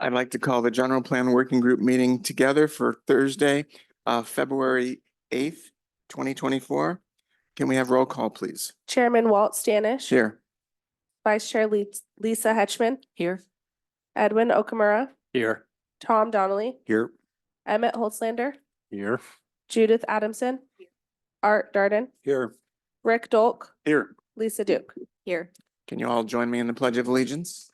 I'd like to call the general plan working group meeting together for Thursday, February 8th, 2024. Can we have roll call, please? Chairman Walt Stanish. Here. Vice Chair Lisa Hetchman. Here. Edwin Okamura. Here. Tom Donnelly. Here. Emmett Holzlander. Here. Judith Adamson. Art Darden. Here. Rick Dolk. Here. Lisa Duke. Here. Can you all join me in the Pledge of Allegiance?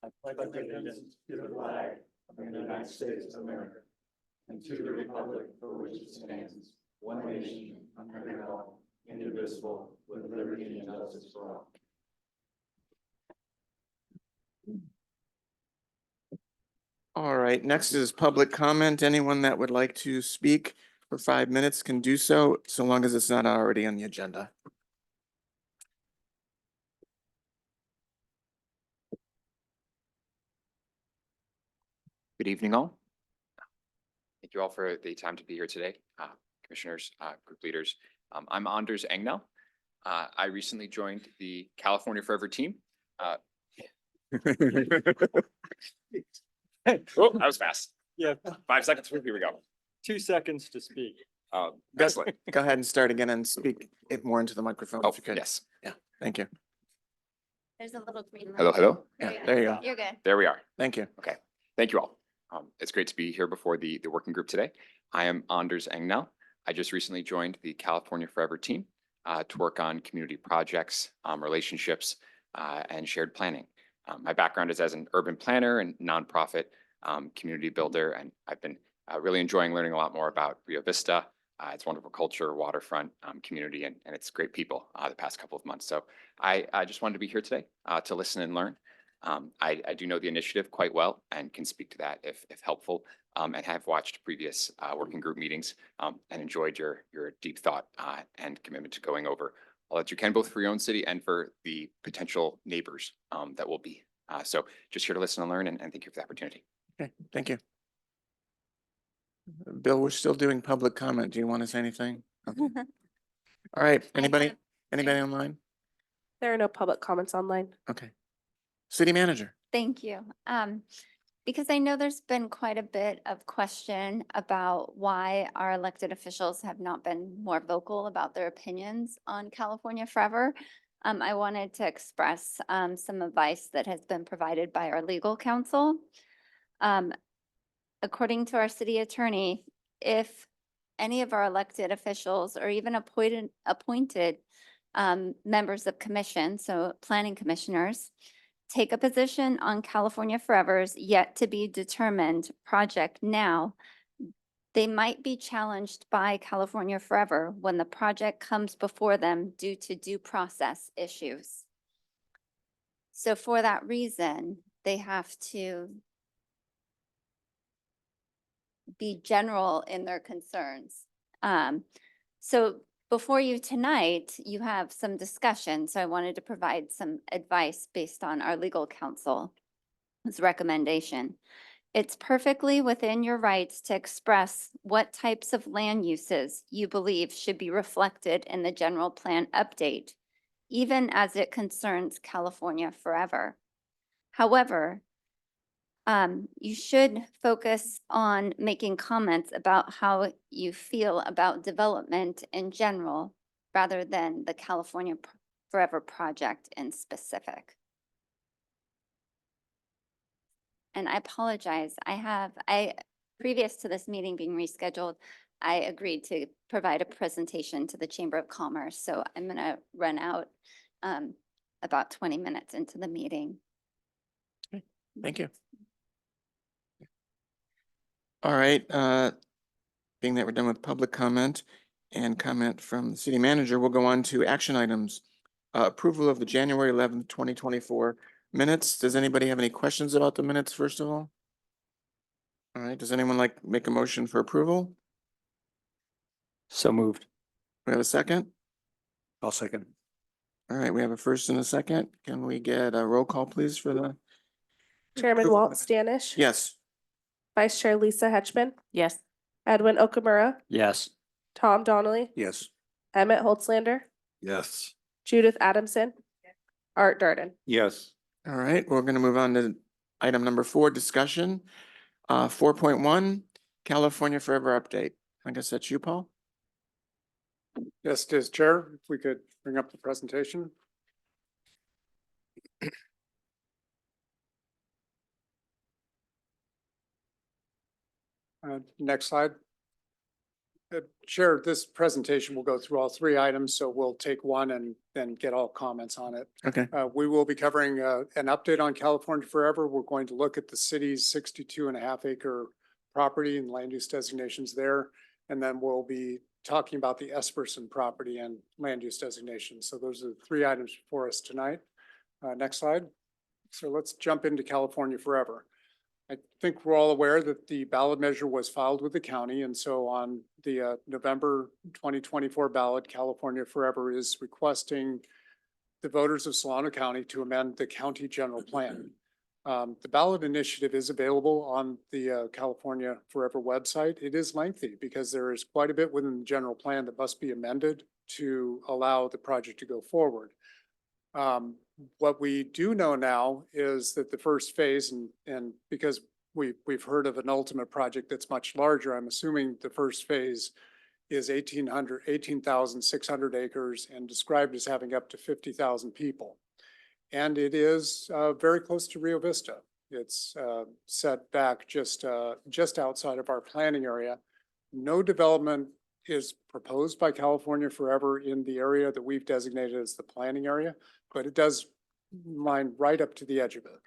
I pledge allegiance to the flag of the United States of America and to the republic for which it stands, one nation, under God, indivisible, with liberty and justice for all. All right, next is public comment. Anyone that would like to speak for 5 minutes can do so, so long as it's not already on the agenda. Good evening, all. Thank you all for the time to be here today, commissioners, group leaders. I'm Anders Engnell. I recently joined the California Forever team. Oh, that was fast. Yeah, 5 seconds. Here we go. 2 seconds to speak. Gessler. Go ahead and start again and speak it more into the microphone. Oh, if you could. yes. Thank you. There's a little green light. Hello, hello. Yeah, there you go. You're good. There we are. Thank you. Thank you all. It's great to be here before the working group today. I am Anders Engnell. I just recently joined the California Forever team to work on community projects, relationships, and shared planning. My background is as an urban planner and nonprofit community builder, and I've been really enjoying learning a lot more about Rio Vista, its wonderful culture, waterfront community, and its great people the past couple of months. So I just wanted to be here today to listen and learn. I do know the initiative quite well and can speak to that if helpful, and have watched previous working group meetings and enjoyed your deep thought and commitment to going over all that you can, both for your own city and for the potential neighbors that will be. So just here to listen and learn, and thank you for the opportunity. Okay, thank you. Bill, we're still doing public comment. Do you want to say anything? Okay. All right, anybody online? There are no public comments online. Okay. City manager. Thank you. Because I know there's been quite a bit of question about why our elected officials have not been more vocal about their opinions on California Forever. I wanted to express some advice that has been provided by our legal counsel. According to our city attorney, if any of our elected officials or even appointed members of commission, so planning commissioners, take a position on California Forever's yet to be determined project now, they might be challenged by California Forever when the project comes before them due to due process issues. So for that reason, they have to be general in their concerns. So before you tonight, you have some discussion. So I wanted to provide some advice based on our legal counsel's recommendation. It's perfectly within your rights to express what types of land uses you believe should be reflected in the general plan update, even as it concerns California Forever. However, you should focus on making comments about how you feel about development in general, rather than the California Forever project in specific. And I apologize. Previous to this meeting being rescheduled, I agreed to provide a presentation to the Chamber of Commerce. So I'm going to run out about 20 minutes into the meeting. Okay. Thank you. All right, being that we're done with public comment and comment from the city manager, we'll go on to action items. Approval of the January 11th, 2024 minutes. Does anybody have any questions about the minutes, first of all? All right, does anyone like make a motion for approval? So moved. We have a second? I'll second. All right, we have a first and a second. Can we get a roll call, please, for the? Chairman Walt Stanish. Yes. Vice Chair Lisa Hetchman. Yes. Edwin Okamura. Yes. Tom Donnelly, Yes. Emmett Holtzlander, Yes. Judith Adamson, Art Darden. Yes. All right, we're gonna move on to item number 4, discussion. 4.1, California Forever update. I guess that's you, Paul? Yes, as chair, if we could bring up the presentation. Next slide. Chair, this presentation will go through all 3 items, so we'll take one and then get all comments on it. Okay, We will be covering an update on California Forever. We're going to look at the city's 62.5 acre property and land use designations there. And then we'll be talking about the Esperson property and land use designations. So those are the 3 items for us tonight. Next slide. So let's jump into California Forever. I think we're all aware that the ballot measure was filed with the county, and so on the November 2024 ballot, California Forever is requesting the voters of Solano County to amend the county general plan. The ballot initiative is available on the California Forever website. It is lengthy because there is quite a bit within the general plan that must be amended to allow the project to go forward. What we do know now is that the first phase, and because we've heard of an ultimate project that's much larger, I'm assuming the first phase is 18,600 acres and described as having up to 50,000 people. And it is very close to Rio Vista. It's set back just outside of our planning area. No development is proposed by California Forever in the area that we've designated as the planning area, but it does line right up to the edge of it.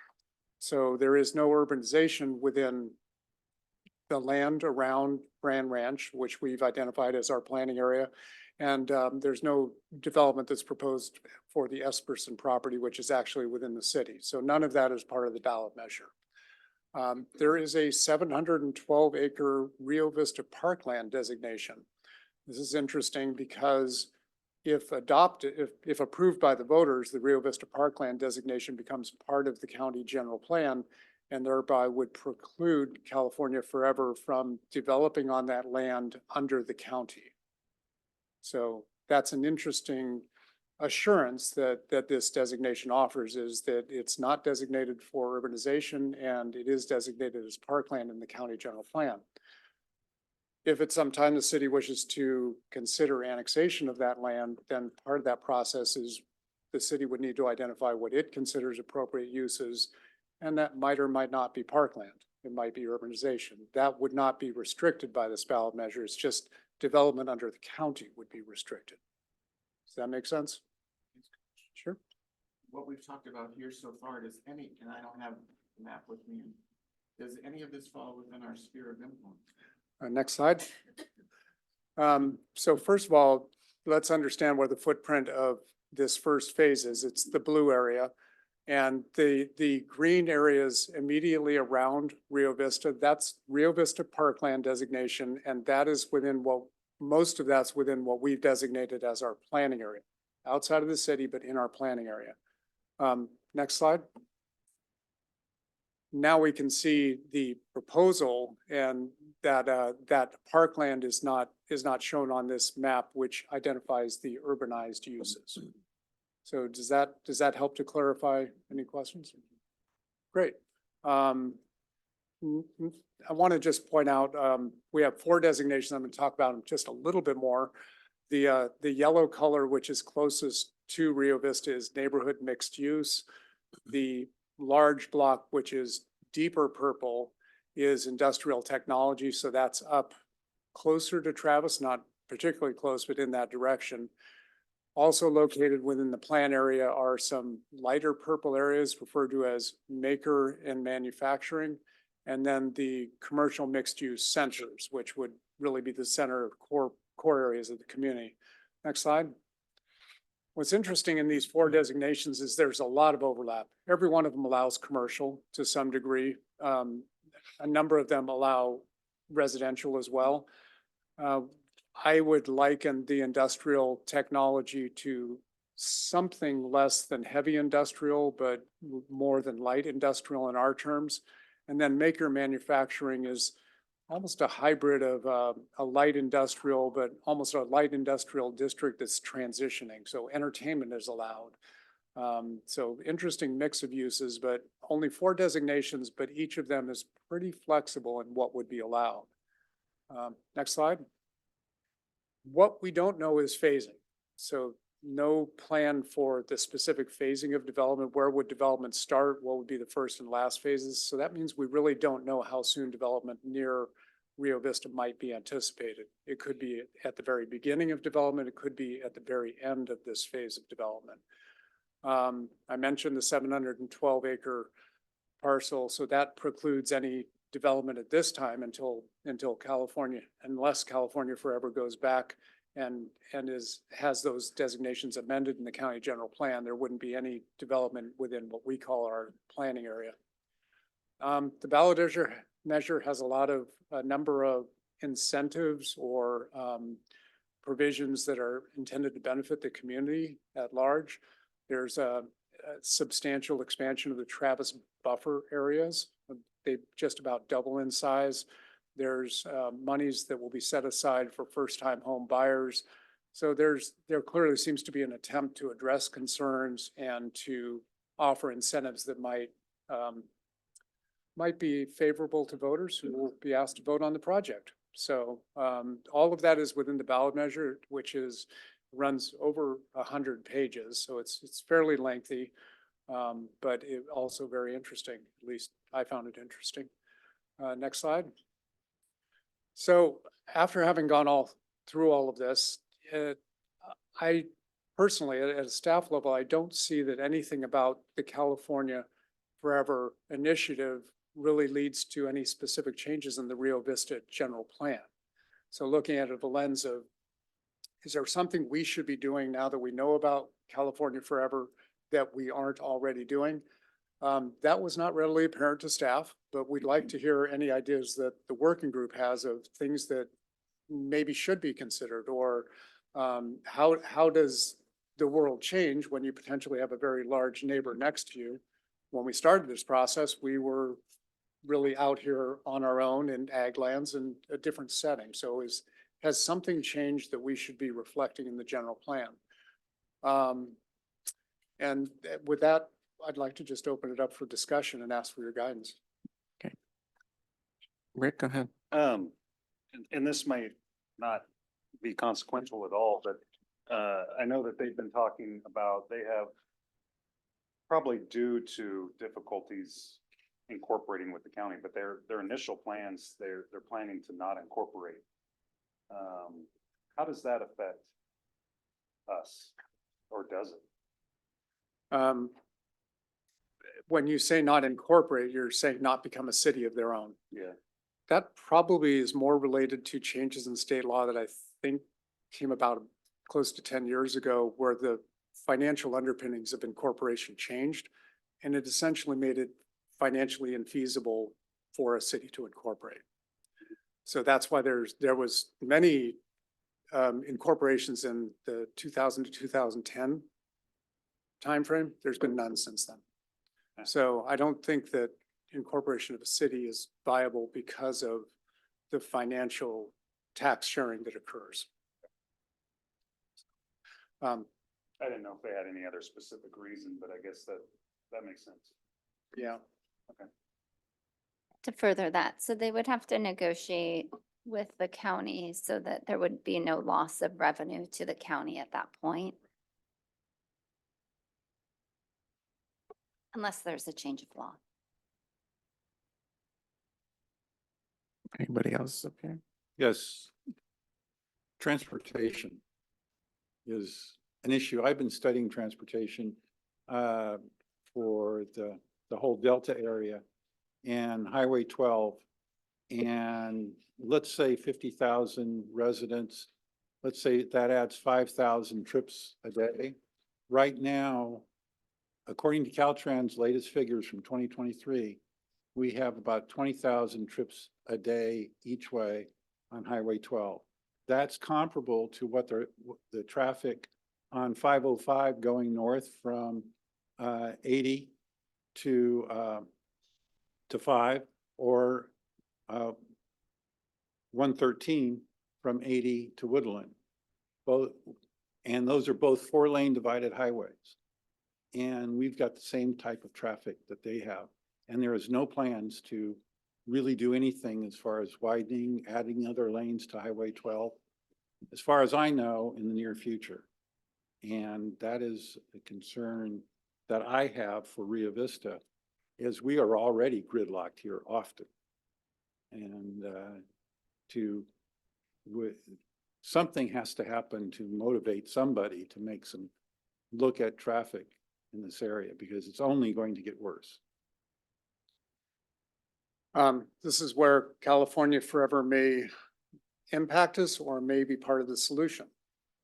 So there is no urbanization within the land around Grand Ranch, which we've identified as our planning area. And there's no development that's proposed for the Esperson property, which is actually within the city. So none of that is part of the ballot measure. There is a 712 acre Rio Vista parkland designation. This is interesting because if adopted, if approved by the voters, the Rio Vista parkland designation becomes part of the county general plan and thereby would preclude California Forever from developing on that land under the county. So that's an interesting assurance that this designation offers, is that it's not designated for urbanization and it is designated as parkland in the county general plan. If at some time the city wishes to consider annexation of that land, then part of that process is the city would need to identify what it considers appropriate uses, and that might or might not be parkland. It might be urbanization. That would not be restricted by this ballot measure. It's just development under the county would be restricted. Does that make sense? Sure. what we've talked about here so far, does any, and I don't have the map with me, does any of this fall within our sphere of influence? Next slide. So first of all, let's understand where the footprint of this first phase is. It's the blue area. And the green areas immediately around Rio Vista, that's Rio Vista Parkland designation. And that is within what, most of that's within what we've designated as our planning area. Outside of the city, but in our planning area. Next slide. Now we can see the proposal, and that that parkland is not shown on this map, which identifies the urbanized uses. So does that help to clarify any questions? Great. I want to just point out, we have 4 designations. I'm going to talk about them just a little bit more. The yellow color, which is closest to Rio Vista, is neighborhood mixed use. The large block, which is deeper purple, is industrial technology. So that's up closer to Travis, not particularly close, but in that direction. Also located within the plan area are some lighter purple areas referred to as maker and manufacturing, and then the commercial mixed use centers, which would really be the center of core areas of the community. Next slide. What's interesting in these 4 designations is there's a lot of overlap. Every one of them allows commercial to some degree. A number of them allow residential as well. I would liken the industrial technology to something less than heavy industrial, but more than light industrial in our terms. And then maker manufacturing is almost a hybrid of a light industrial, but almost a light industrial district that's transitioning. So entertainment is allowed. So interesting mix of uses, but only 4 designations, but each of them is pretty flexible in what would be allowed. Next slide. What we don't know is phasing. So no plan for the specific phasing of development. Where would development start? What would be the first and last phases? So that means we really don't know how soon development near Rio Vista might be anticipated. It could be at the very beginning of development. It could be at the very end of this phase of development. I mentioned the 712 acre parcel, so that precludes any development at this time until California, unless California Forever goes back and has those designations amended in the county general plan. There wouldn't be any development within what we call our planning area. The ballot measure has a number of incentives or provisions that are intended to benefit the community at large. There's a substantial expansion of the Travis buffer areas. They just about double in size. There's monies that will be set aside for first-time home buyers. So there clearly seems to be an attempt to address concerns and to offer incentives that might be favorable to voters who will be asked to vote on the project. So all of that is within the ballot measure, which runs over 100 pages. So it's fairly lengthy, but it also very interesting. At least I found it interesting. Next slide. So after having gone through all of this, I personally, at a staff level, I don't see that anything about the California Forever initiative really leads to any specific changes in the Rio Vista general plan. So looking at it, the lens of, is there something we should be doing now that we know about California Forever that we aren't already doing? That was not readily apparent to staff, but we'd like to hear any ideas that the working group has of things that maybe should be considered, or how does the world change when you potentially have a very large neighbor next to you? When we started this process, we were really out here on our own in ag lands in a different setting. So has something changed that we should be reflecting in the general plan? And with that, I'd like to just open it up for discussion and ask for your guidance. Rick, go ahead. And this might not be consequential at all, but I know that they've been talking about, they have probably due to difficulties incorporating with the county, but their initial plans, they're planning to not incorporate. How does that affect us, or does it? When you say not incorporate, you're saying not become a city of their own. Yeah. That probably is more related to changes in state law that I think came about close to 10 years ago, where the financial underpinnings of incorporation changed, and it essentially made it financially infeasible for a city to incorporate. So that's why there was many incorporations in the 2000 to 2010 timeframe. There's been none since then. So I don't think that incorporation of a city is viable because of the financial tax sharing that occurs. I didn't know if they had any other specific reason, but I guess that makes sense. Yeah. To further that, so they would have to negotiate with the county so that there would be no loss of revenue to the county at that point. Unless there's a change of law. Anybody else up here? Yes. Transportation is an issue. I've been studying transportation for the whole Delta area and Highway 12. And let's say 50,000 residents, let's say that adds 5,000 trips a day. Right now, according to Caltrans' latest figures from 2023, we have about 20,000 trips a day each way on Highway 12. That's comparable to what the traffic on 505 going north from 80 to 5, or 113 from 80 to Woodland. Both, and those are both 4-lane divided highways. And we've got the same type of traffic that they have. And there is no plans to really do anything as far as widening, adding other lanes to Highway 12, as far as I know, in the near future. And that is a concern that I have for Rio Vista, is we are already gridlocked here often. And something has to happen to motivate somebody to make some look at traffic in this area, because it's only going to get worse. This is where California Forever may impact us or may be part of the solution.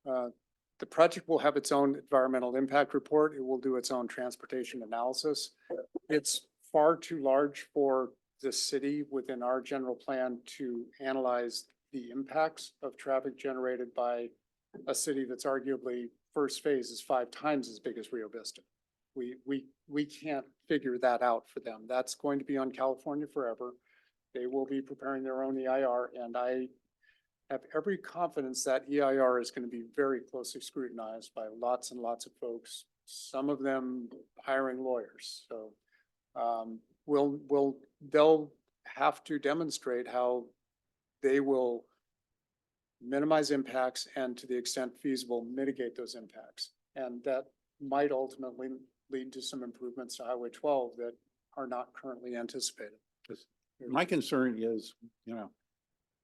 The project will have its own environmental impact report. It will do its own transportation analysis. It's far too large for the city within our general plan to analyze the impacts of traffic generated by a city that's arguably first phase is 5 times as big as Rio Vista. We can't figure that out for them. That's going to be on California Forever. They will be preparing their own EIR, and I have every confidence that EIR is going to be very closely scrutinized by lots and lots of folks, some of them hiring lawyers. So they'll have to demonstrate how they will minimize impacts and, to the extent feasible, mitigate those impacts. And that might ultimately lead to some improvements to Highway 12 that are not currently anticipated. My concern is,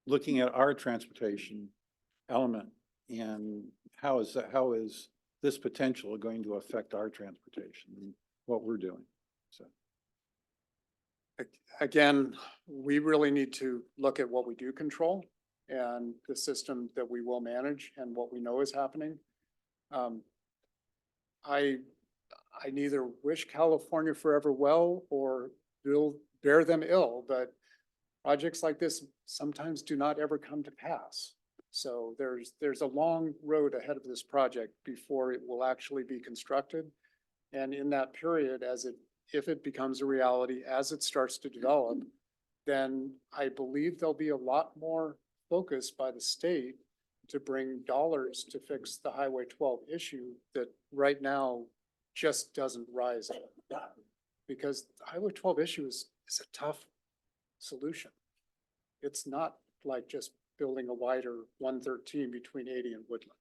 looking at our transportation element and how is this potential going to affect our transportation and what we're doing? So. Again, we really need to look at what we do control and the system that we will manage and what we know is happening. I neither wish California Forever well or will bear them ill, but projects like this sometimes do not ever come to pass. So there's a long road ahead of this project before it will actually be constructed. And in that period, if it becomes a reality, as it starts to develop, then I believe there'll be a lot more focus by the state to bring dollars to fix the Highway 12 issue that right now just doesn't rise up. Because the Highway 12 issue is a tough solution. It's not like just building a wider 113 between 80 and Woodland.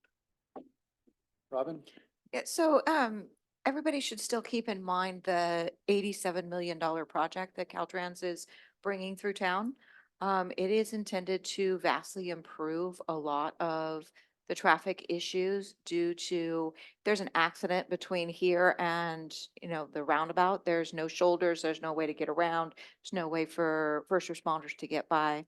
Robin? Yeah, so everybody should still keep in mind the $87 million project that Caltrans is bringing through town. It is intended to vastly improve a lot of the traffic issues due to, there's an accident between here and, the roundabout. There's no shoulders, there's no way to get around, there's no way for first responders to get by.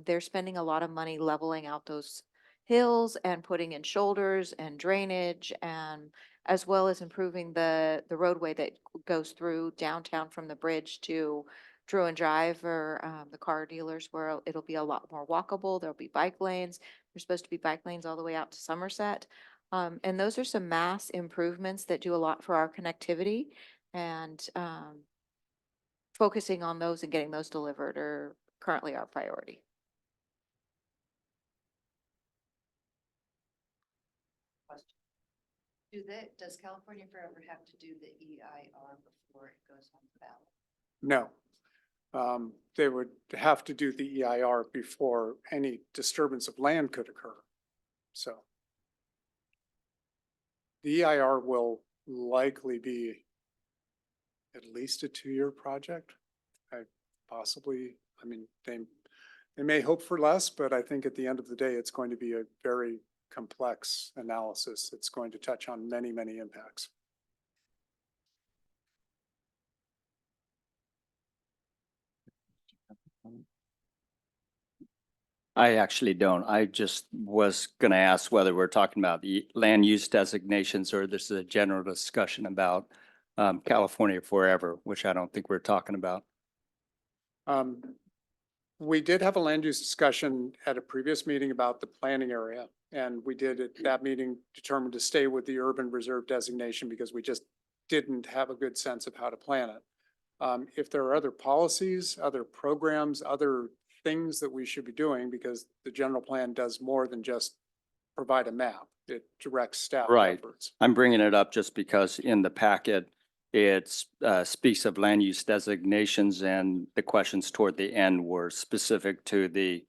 They're spending a lot of money leveling out those hills and putting in shoulders and drainage, and as well as improving the roadway that goes through downtown from the bridge to Drew and Drive, or the car dealers, where it'll be a lot more walkable. There'll be bike lanes. There's supposed to be bike lanes all the way out to Somerset. And those are some mass improvements that do a lot for our connectivity, and focusing on those and getting those delivered are currently our priority. Does California Forever have to do the EIR before it goes on the ballot? No. They would have to do the EIR before any disturbance of land could occur. So the EIR will likely be at least a 2-year project. They may hope for less, but I think at the end of the day, it's going to be a very complex analysis. It's going to touch on many, many impacts. I actually don't. I just was going to ask whether we're talking about the land use designations or this is a general discussion about California Forever, which I don't think we're talking about. We did have a land use discussion at a previous meeting about the planning area. And we did at that meeting determine to stay with the urban reserve designation because we just didn't have a good sense of how to plan it. If there are other policies, other programs, other things that we should be doing because the general plan does more than just provide a map. It directs staff Right. efforts. I'm bringing it up just because in the packet, it speaks of land use designations and the questions toward the end were specific to the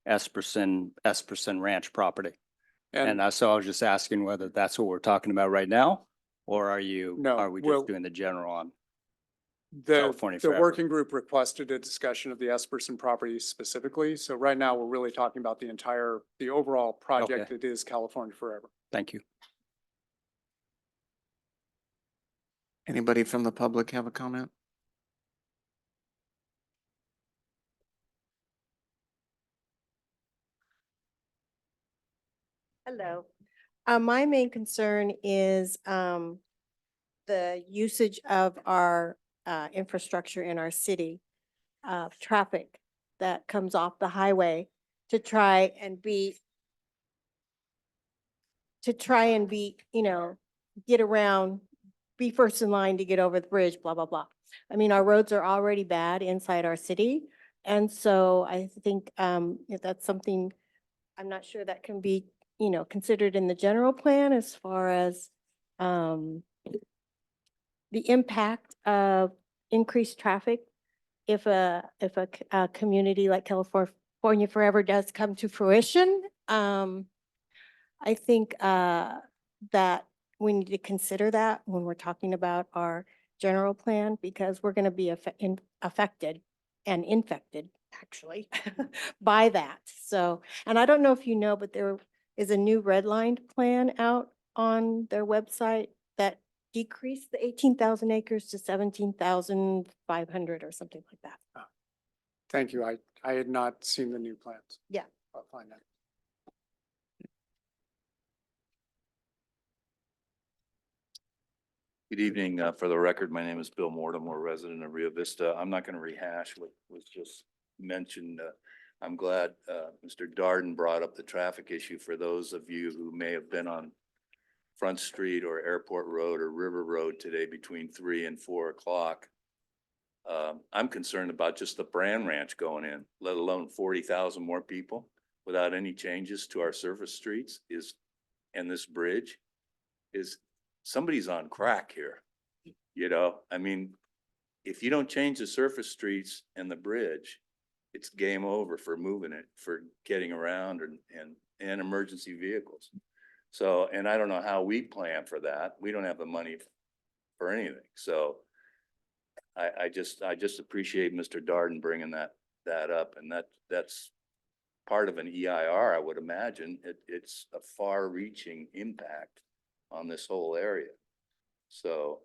Esperson Ranch property. And So I was just asking whether that's what we're talking about right now, or No, are we we'll- just doing the general on? the, California the Forever. working group requested a discussion of the Esperson property specifically. So right now, we're really talking about the overall project Okay. that is California Forever. Thank you. Anybody from the public have a comment? Hello. My main concern is the usage of our infrastructure in our city, traffic that comes off the highway to try and be, get around, be first in line to get over the bridge, blah, blah, blah. I mean, our roads are already bad inside our city. And so I think if that's something, I'm not sure that can be, considered in the general plan as far as the impact of increased traffic if a community like California Forever does come to fruition. I think that we need to consider that when we're talking about our general plan because we're going to be affected and infected actually by that. So, and I don't know if you know, but there is a new redlined plan out on their website that decreased the 18,000 acres to 17,500 or something like that. Thank you. I had not seen the new plans. Yeah. I'll find that. Good evening. For the record, my name is Bill Mortimer, resident of Rio Vista. I'm not going to rehash what was just mentioned. I'm glad Mr. Darden brought up the traffic issue for those of you who may have been on Front Street or Airport Road or River Road today between 3 and 4 o'clock. I'm concerned about just the Brand Ranch going in, let alone 40,000 more people without any changes to our surface streets and this bridge is somebody's on crack here. I mean, if you don't change the surface streets and the bridge, it's game over for moving it, for getting around and emergency vehicles. So, and I don't know how we plan for that. We don't have the money for anything. So I just appreciate Mr. Darden bringing that up, and that's part of an EIR, I would imagine. It's a far-reaching impact on this whole area. So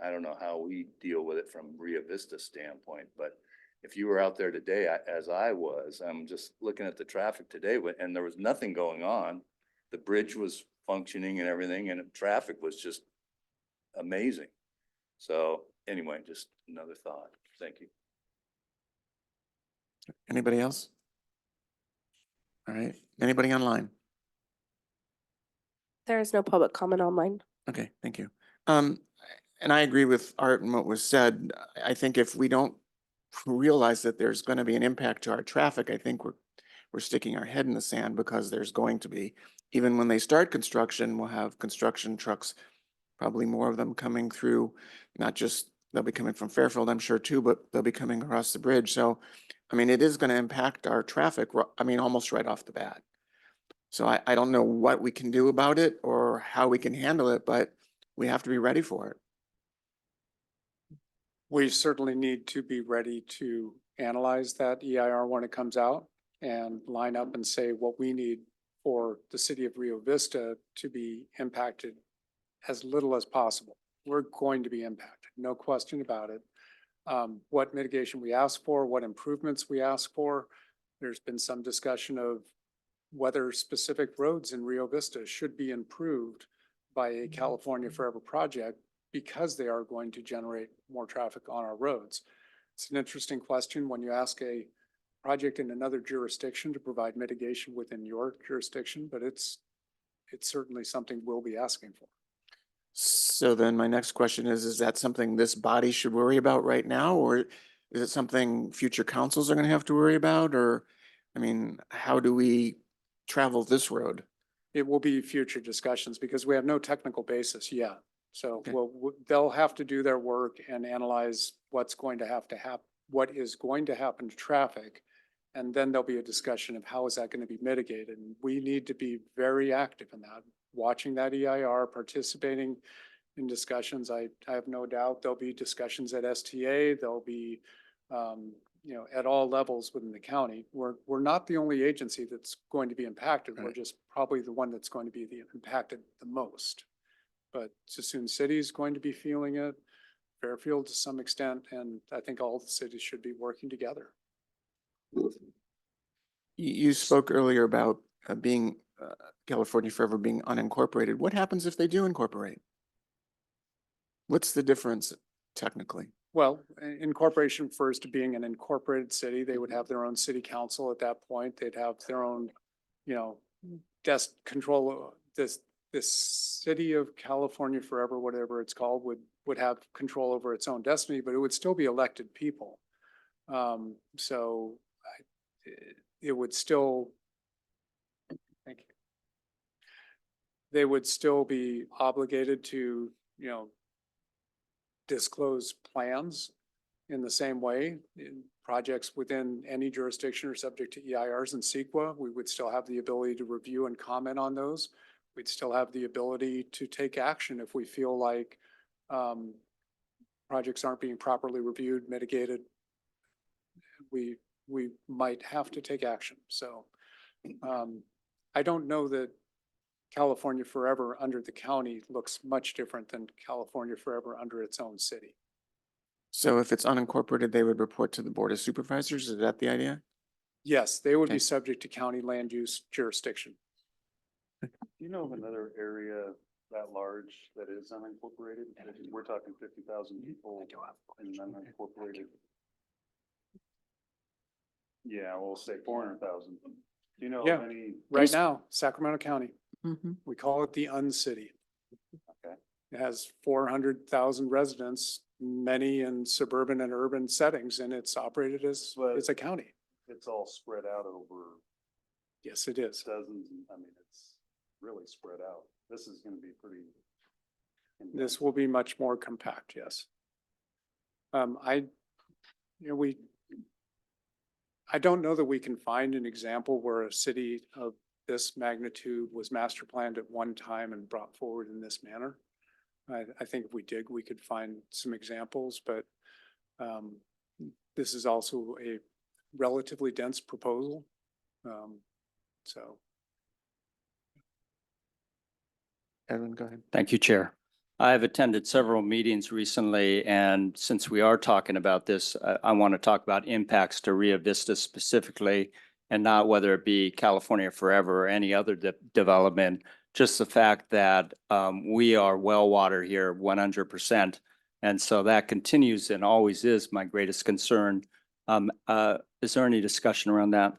I don't know how we deal with it from Rio Vista standpoint, but if you were out there today, as I was, I'm just looking at the traffic today and there was nothing going on. The bridge was functioning and everything, and traffic was just amazing. So anyway, just another thought. Thank you. Anybody else? All right. Anybody online? There is no public comment online. Okay, thank you. And I agree with Art and what was said. I think if we don't realize that there's going to be an impact to our traffic, I think we're sticking our head in the sand because there's going to be, even when they start construction, we'll have construction trucks, probably more of them coming through, not just, they'll be coming from Fairfield, I'm sure too, but they'll be coming across the bridge. So, I mean, it is going to impact our traffic, almost right off the bat. So I don't know what we can do about it or how we can handle it, but we have to be ready for it. We certainly need to be ready to analyze that EIR when it comes out and line up and say what we need for the city of Rio Vista to be impacted as little as possible. We're going to be impacted, no question about it. What mitigation we ask for, what improvements we ask for. There's been some discussion of whether specific roads in Rio Vista should be improved by a California Forever project because they are going to generate more traffic on our roads. It's an interesting question when you ask a project in another jurisdiction to provide mitigation within your jurisdiction, but it's certainly something we'll be asking for. So then my next question is that something this body should worry about right now, or Is it something future councils are gonna have to worry about, or, I mean, how do we travel this road? It will be future discussions because we have no technical basis yet. So Okay. they'll have to do their work and analyze what's going to have to happen, what is going to happen to traffic. And then there'll be a discussion of how is that going to be mitigated? And we need to be very active in that, watching that EIR, participating in discussions. I have no doubt there'll be discussions at STA. There'll be, at all levels within the county. We're not the only agency that's going to be impacted. We're Right. just probably the one that's going to be impacted the most. But Sassoon City is going to be feeling it, Fairfield to some extent, and I think all the cities should be working together. You spoke earlier about being California Forever being unincorporated. What happens if they do incorporate? What's the difference technically? Well, incorporation refers to being an incorporated city. They would have their own city council at that point. They'd have their own, desk control. This city of California Forever, whatever it's called, would have control over its own destiny, but it would still be elected people. So it would still, thank you. They would still be obligated to, disclose plans in the same way. In projects within any jurisdiction are subject to EIRs and CEQA. We would still have the ability to review and comment on those. We'd still have the ability to take action if we feel like projects aren't being properly reviewed, mitigated. We might have to take action. So I don't know that California Forever under the county looks much different than California Forever under its own city. So if it's unincorporated, they would report to the Board of Supervisors? Is that the idea? Yes, they would Okay. be subject to county land use jurisdiction. Do you know of another area that large that is unincorporated? We're talking 50,000 people in unincorporated. Yeah, we'll say 400,000. Do you know Yeah. of any? Right now, Sacramento County, Mhm. we call it the uncity. Okay. It has 400,000 residents, many in suburban and urban settings, and it's operated as, But- it's a county. It's all spread out over Yes, it is. dozens. It's really spread out. This is gonna be pretty. This will be much more compact, yes. I don't know that we can find an example where a city of this magnitude was master planned at one time and brought forward in this manner. I think if we dig, we could find some examples, but this is also a relatively dense proposal. So. Edwin, go ahead. Thank you, Chair. I have attended several meetings recently, and since we are talking about this, I want to talk about impacts to Rio Vista specifically, and not whether it be California Forever or any other development. Just the fact that we are well water here 100%. And so that continues and always is my greatest concern. Is there any discussion around that?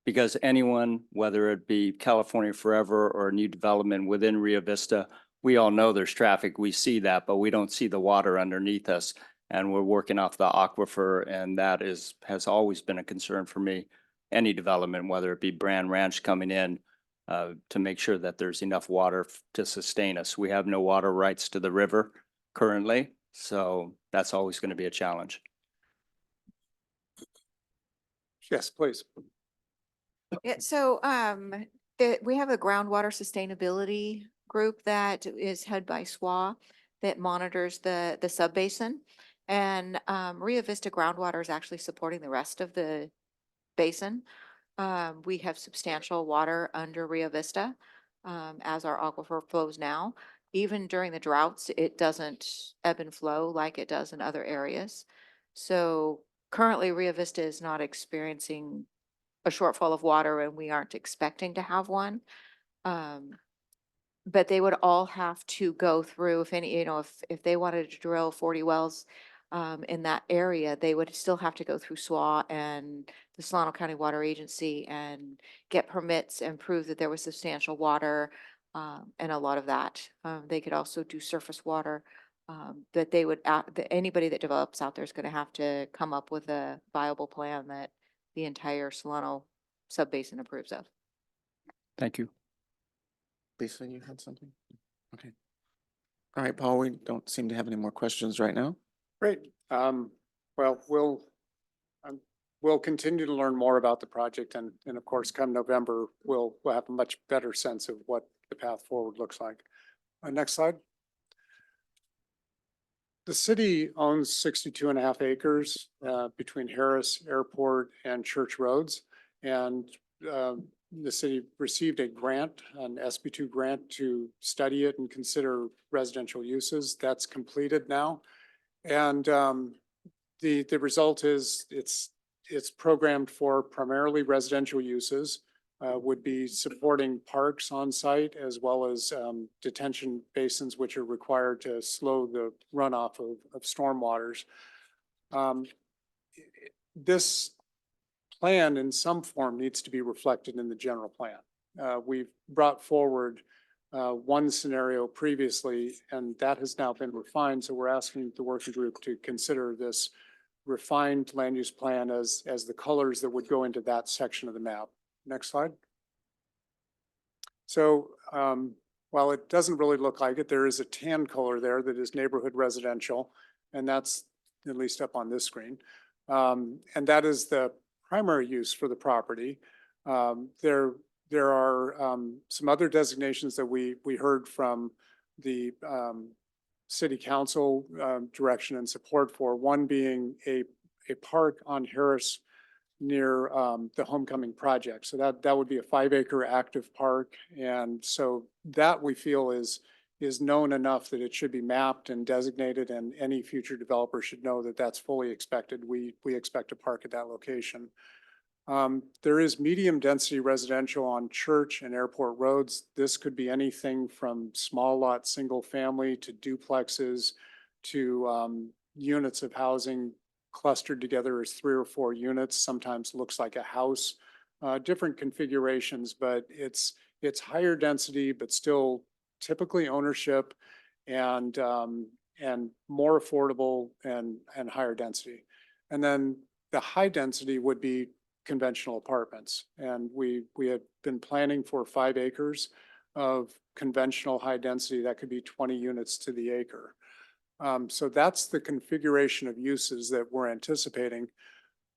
Because anyone, whether it be California Forever or new development within Rio Vista, we all know there's traffic. We see that, but we don't see the water underneath us. And we're working off the aquifer, and that has always been a concern for me. Any development, whether it be Brand Ranch coming in, to make sure that there's enough water to sustain us. We have no water rights to the river currently, so that's always going to be a challenge. Yes, please. Yeah, so we have a groundwater sustainability group that is head by SWA that monitors the sub-basin. And Rio Vista groundwater is actually supporting the rest of the basin. We have substantial water under Rio Vista as our aquifer flows now. Even during the droughts, it doesn't ebb and flow like it does in other areas. So currently Rio Vista is not experiencing a shortfall of water, and we aren't expecting to have one. But they would all have to go through, if any, if they wanted to drill 40 wells in that area, they would still have to go through SWA and the Solano County Water Agency and get permits and prove that there was substantial water and a lot of that. They could also do surface water that they would, that anybody that develops out there is going to have to come up with a viable plan that the entire Solano subbasin approves of. Thank you. Lisa, you had something? Okay. All right, Paul, we don't seem to have any more questions right now. Great. Well, we'll continue to learn more about the project and of course, come November, we'll have a much better sense of what the path forward looks like. Next slide. The city owns 62 and a half acres between Harris Airport and Church Roads. And the city received a grant, an SB2 grant to study it and consider residential uses. That's completed now. And the result is it's programmed for primarily residential uses, would be supporting parks on site as well as detention basins, which are required to slow the runoff of stormwaters. This plan in some form needs to be reflected in the general plan. We've brought forward one scenario previously, and that has now been refined. So we're asking the working group to consider this refined land use plan as the colors that would go into that section of the map. Next slide. So while it doesn't really look like it, there is a tan color there that is neighborhood residential, and that's at least up on this screen. And that is the primary use for the property. There are some other designations that we heard from the city council direction and support for, one being a park on Harris near the Homecoming project. So that would be a 5-acre active park. And so that we feel is known enough that it should be mapped and designated, and any future developer should know that that's fully expected. We expect a park at that location. There is medium density residential on Church and Airport roads. This could be anything from small lot, single family to duplexes to units of housing clustered together as 3 or 4 units, sometimes looks like a house, different configurations, but it's higher density, but still typically ownership and more affordable and higher density. And then the high density would be conventional apartments. And we had been planning for 5 acres of conventional high density. That could be 20 units to the acre. So that's the configuration of uses that we're anticipating.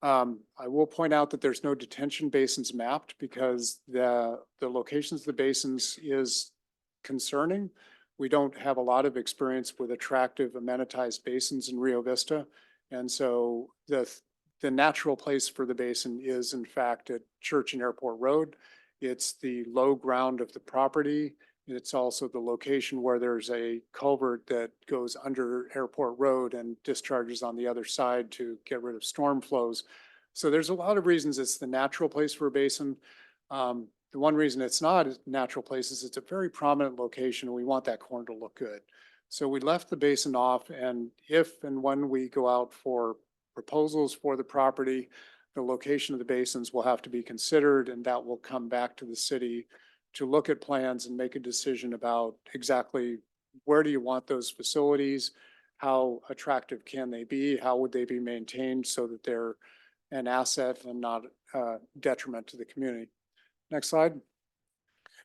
I will point out that there's no detention basins mapped because the locations of the basins is concerning. We don't have a lot of experience with attractive amenitized basins in Rio Vista. And so the natural place for the basin is in fact at Church and Airport Road. It's the low ground of the property. It's also the location where there's a culvert that goes under Airport Road and discharges on the other side to get rid of storm flows. So there's a lot of reasons it's the natural place for a basin. The one reason it's not a natural place is it's a very prominent location, and we want that corner to look good. So we left the basin off, and if and when we go out for proposals for the property, the location of the basins will have to be considered, and that will come back to the city to look at plans and make a decision about exactly where do you want those facilities, how attractive can they be, how would they be maintained so that they're an asset and not a detriment to the community. Next slide.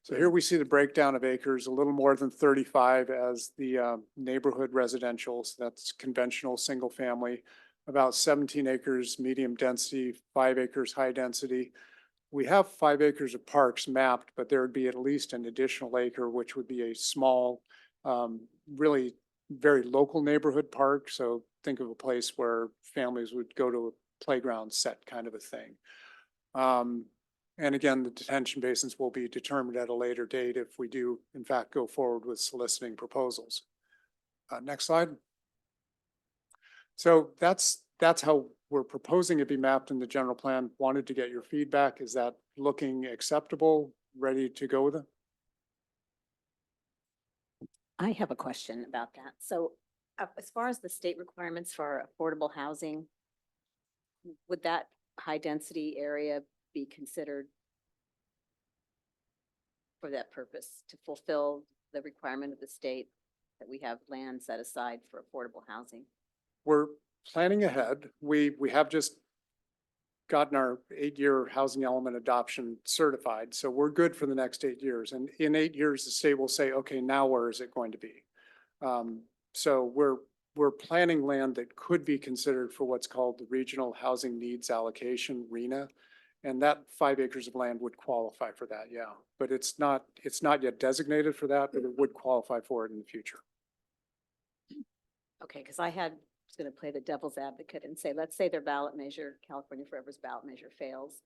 So here we see the breakdown of acres, a little more than 35 as the neighborhood residential. So that's conventional single family, about 17 acres medium density, 5 acres high density. We have 5 acres of parks mapped, but there would be at least an additional acre, which would be a small, really very local neighborhood park. So think of a place where families would go to a playground set kind of a thing. And again, the detention basins will be determined at a later date if we do in fact go forward with soliciting proposals. Next slide. So that's how we're proposing it be mapped in the general plan. Wanted to get your feedback. Is that looking acceptable? Ready to go with it? I have a question about that. So as far as the state requirements for affordable housing, would that high density area be considered for that purpose to fulfill the requirement of the state that we have land set aside for affordable housing? We're planning ahead. We have just gotten our 8-year housing element adoption certified. So we're good for the next 8 years. And in 8 years, the state will say, okay, now where is it going to be? So we're planning land that could be considered for what's called the Regional Housing Needs Allocation, RHNA. And that 5 acres of land would qualify for that, yeah. But it's not yet designated for that, but it would qualify for it in the future. Okay, because I was going to play the devil's advocate and say, let's say their ballot measure, California Forever's ballot measure fails,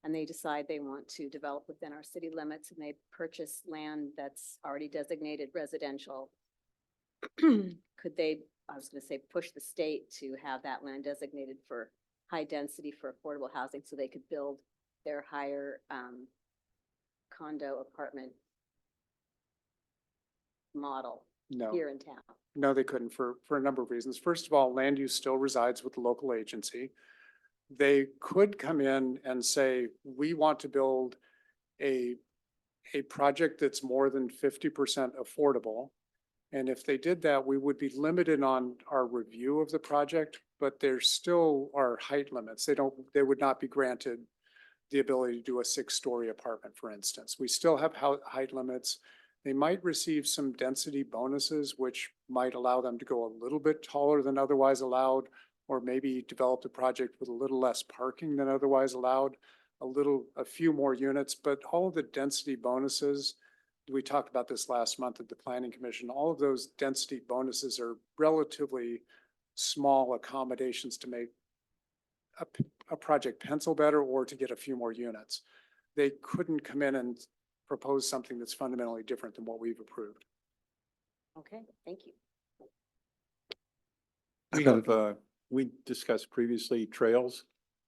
and they decide they want to develop within our city limits and they purchase land that's already designated residential. Could they, I was going to say, push the state to have that land designated for high density for affordable housing so they could build their higher condo apartment model No. here in town? No, they couldn't for a number of reasons. First of all, land use still resides with the local agency. They could come in and say, we want to build a project that's more than 50% affordable. And if they did that, we would be limited on our review of the project, but there still are height limits. They would not be granted the ability to do a 6-story apartment, for instance. We still have height limits. They might receive some density bonuses, which might allow them to go a little bit taller than otherwise allowed, or maybe develop the project with a little less parking than otherwise allowed, a few more units, but all of the density bonuses, we talked about this last month at the Planning Commission, all of those density bonuses are relatively small accommodations to make a project pencil better or to get a few more units. They couldn't come in and propose something that's fundamentally different than what we've approved. Okay, thank you. We discussed previously trails,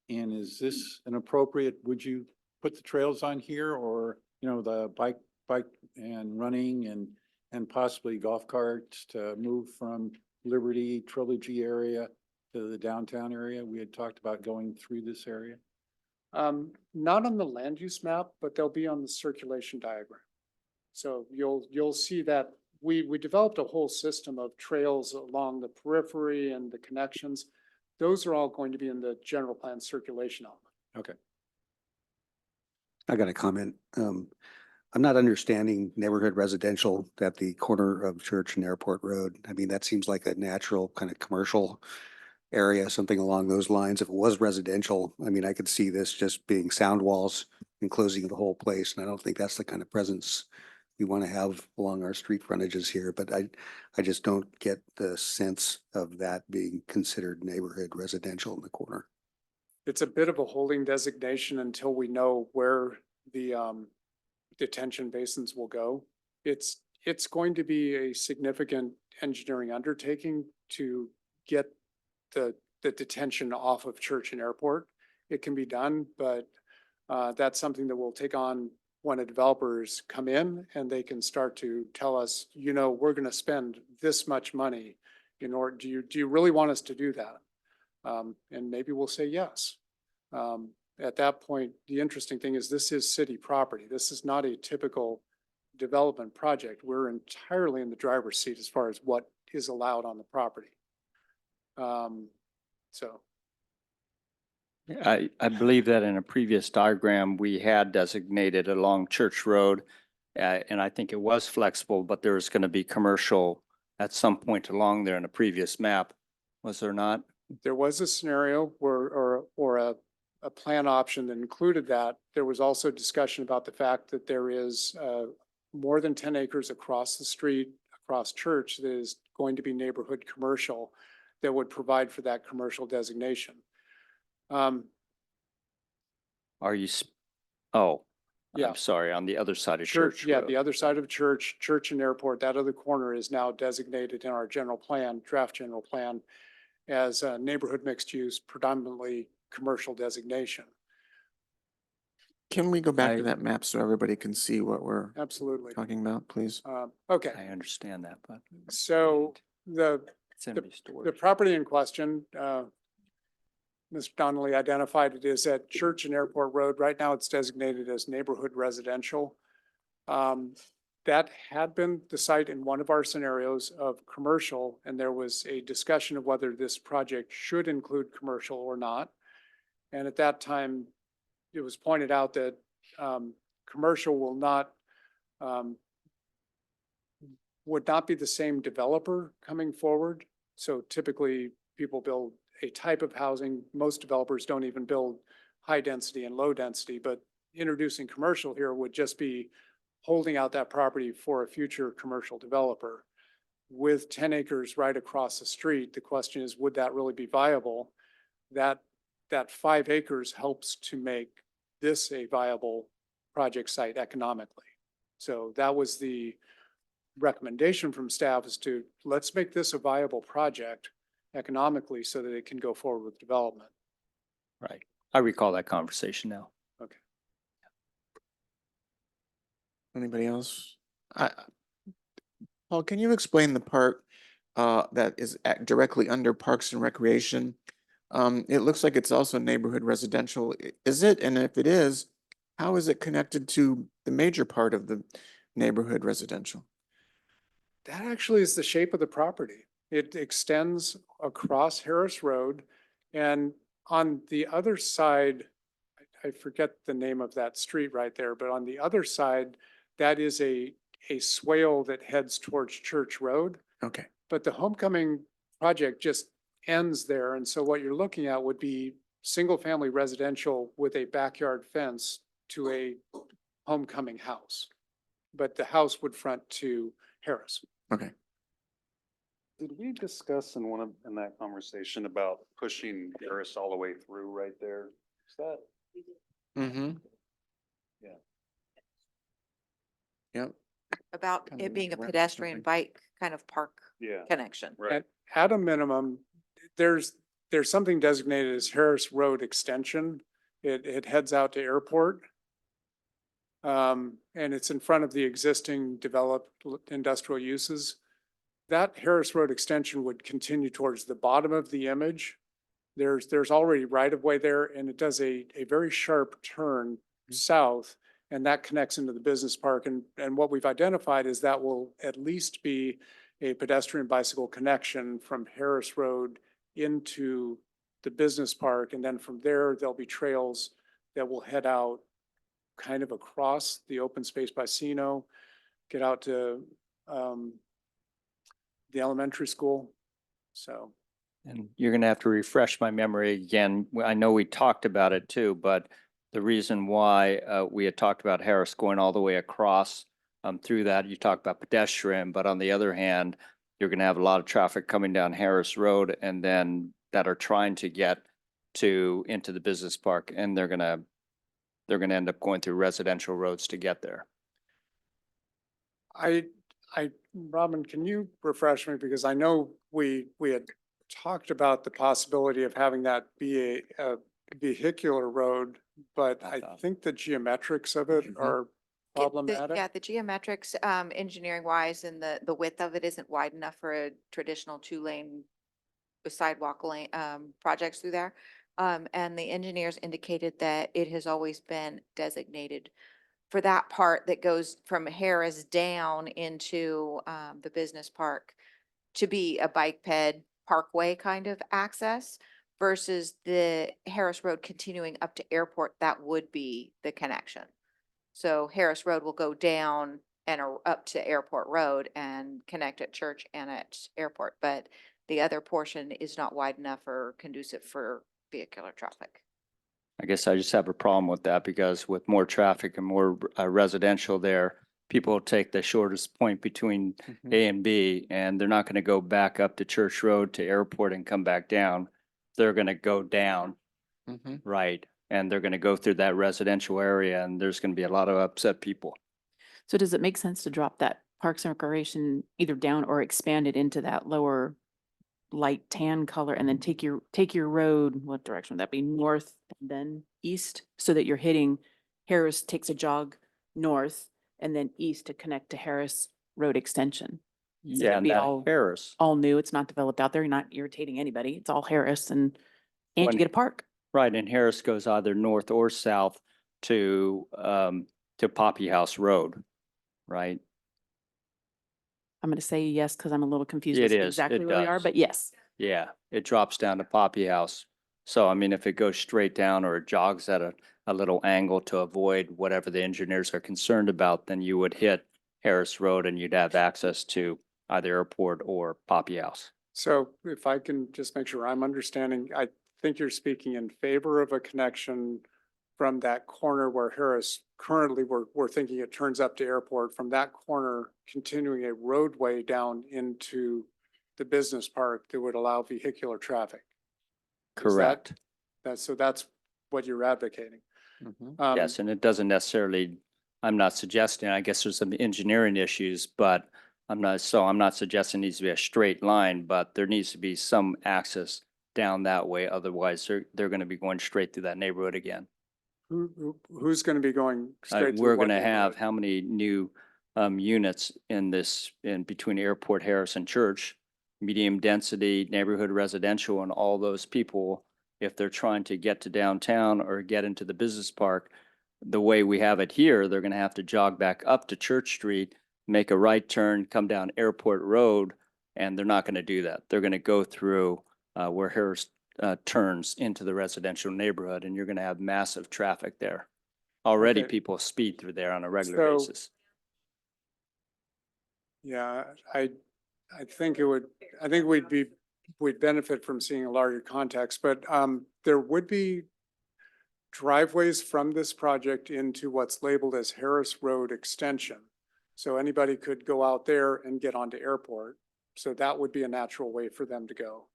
and is this an appropriate, would you put the trails on here, or, the bike and running and possibly golf carts to move from Liberty Trilogy area to the downtown area? We had talked about going through this area. Not on the land use map, but they'll be on the circulation diagram. So you'll see that we developed a whole system of trails along the periphery and the connections. Those are all going to be in the general plan circulation element. Okay. I got a comment. I'm not understanding neighborhood residential at the corner of Church and Airport Road. I mean, that seems like a natural kind of commercial area, something along those lines. If it was residential, I mean, I could see this just being sound walls enclosing the whole place. And I don't think that's the kind of presence we want to have along our street frontages here. But I just don't get the sense of that being considered neighborhood residential in the corner. It's a bit of a holding designation until we know where the detention basins will go. It's going to be a significant engineering undertaking to get the detention off of Church and Airport. It can be done, but that's something that we'll take on when the developers come in and they can start to tell us, we're going to spend this much money in order, do you really want us to do that? And maybe we'll say yes. At that point, the interesting thing is this is city property. This is not a typical development project. We're entirely in the driver's seat as far as what is allowed on the property. So. I believe that in a previous diagram, we had designated along Church Road. And I think it was flexible, but there was going to be commercial at some point along there in a previous map. Was there not? There was a scenario where, or a plan option that included that. There was also discussion about the fact that there is more than 10 acres across the street, across Church, that is going to be neighborhood commercial that would provide for that commercial designation. Are you, oh, Yeah. I'm sorry, on the other side of Church, Church yeah, Road. the other side of Church and Airport, that other corner is now designated in our general plan, draft general plan, as a neighborhood mixed use, predominantly commercial designation. Can we go back I- to that map so everybody can see what we're Absolutely. talking about, please? Okay, I understand that, but so the it's empty storage. The property in question, Mr. Donnelly identified it is at Church and Airport Road. Right now it's designated as neighborhood residential. that had been the site in one of our scenarios of commercial, and there was a discussion of whether this project should include commercial or not. And at that time, it was pointed out that commercial would not be the same developer coming forward. So typically, people build a type of housing. Most developers don't even build high density and low density, but introducing commercial here would just be holding out that property for a future commercial developer. With 10 acres right across the street, the question is, would that really be viable? That 5 acres helps to make this a viable project site economically. So that was the recommendation from staff, is to let's make this a viable project economically so that it can go forward with development. Right. I recall that conversation now. Okay. Anybody else? Paul, can you explain the part that is directly under Parks and Recreation? It looks like it's also neighborhood residential. Is it? And if it is, how is it connected to the major part of the neighborhood residential? That actually is the shape of the property. It extends across Harris Road, and on the other side, I forget the name of that street right there, but on the other side, that is a swale that heads towards Church Road. Okay. But the Homecoming project just ends there. And so what you're looking at would be single-family residential with a backyard fence to a Homecoming house. But the house would front to Harris. Okay. Did we discuss in that conversation about pushing Harris all the way through right there? Is that? Mm-hmm. Yeah. Yep. About Kind of it being a wrap pedestrian something. bike kind of park Yeah. connection. Right. At a minimum, there's something designated as Harris Road Extension. It heads out to airport. And it's in front of the existing developed industrial uses. That Harris Road Extension would continue towards the bottom of the image. There's already right of way there, and it does a very sharp turn south, and that connects into the business park. And what we've identified is that will at least be a pedestrian bicycle connection from Harris Road into the business park. And then from there, there'll be trails that will head out kind of across the open space by Sino, get out to the elementary school. So. And you're gonna have to refresh my memory again. I know we talked about it too, but the reason why we had talked about Harris going all the way across through that, you talked about pedestrian, but on the other hand, you're gonna have a lot of traffic coming down Harris Road and then that are trying to get into the business park, and they're gonna end up going through residential roads to get there. Robin, can you refresh me? Because I know we had talked about the possibility of having that be a vehicular road, but I think the geometrics of it are problematic. Yeah, the geometrics, engineering wise, and the width of it isn't wide enough for a traditional 2-lane sidewalk lane, projects through there. And the engineers indicated that it has always been designated for that part that goes from Harris down into, the business park to be a bike ped parkway kind of access versus the Harris Road continuing up to airport. That would be the connection. So Harris Road will go down and up to Airport Road and connect at Church and at Airport, but the other portion is not wide enough or conducive for vehicular traffic. I guess I just have a problem with that because with more traffic and more residential there, people take the shortest point between A and B, and they're not going to go back up to Church Road to Airport and come back down. They're going to go down, right? And they're going to go through that residential area, and there's going to be a lot of upset people. So does it make sense to drop that Parks and Recreation either down or expand it into that lower light tan color and then take your road, what direction would that be? North and then east, so that you're hitting Harris, takes a jog north and then east to connect to Harris Road Extension. So Yeah, it'd and be that all- Harris. All new. It's not developed out there. You're not irritating anybody. It's all Harris and you When- get a park. Right, and Harris goes either north or south to Poppy House Road, right? I'm going to say yes, because I'm a little confused It with is, exactly it where we are, does. but yes. Yeah, it drops down to Poppy House. So I mean, if it goes straight down or it jogs at a little angle to avoid whatever the engineers are concerned about, then you would hit Harris Road and you'd have access to either airport or Poppy House. So if I can just make sure I'm understanding, I think you're speaking in favor of a connection from that corner where Harris currently we're thinking it turns up to airport, from that corner continuing a roadway down into the business park that would allow vehicular traffic. Is that- Correct. So that's what you're advocating. Yes, and it doesn't necessarily, I'm not suggesting, I guess there's some engineering issues, but I'm not suggesting it needs to be a straight line, but there needs to be some access down that way. Otherwise, they're going to be going straight through that neighborhood again. Who's going to be going straight to We're what going to have neighborhood? how many new units in between Airport, Harris and Church? Medium density neighborhood residential, and all those people, if they're trying to get to downtown or get into the business park, the way we have it here, they're going to have to jog back up to Church Street, make a right turn, come down Airport Road, and they're not going to do that. They're going to go through where Harris turns into the residential neighborhood, and you're going to have massive traffic there. Already Okay. people speed through there on a regular So- basis. Yeah, I think we'd benefit from seeing a larger context, but there would be driveways from this project into what's labeled as Harris Road Extension. So anybody could go out there and get onto Airport. So that would be a natural way for them to go.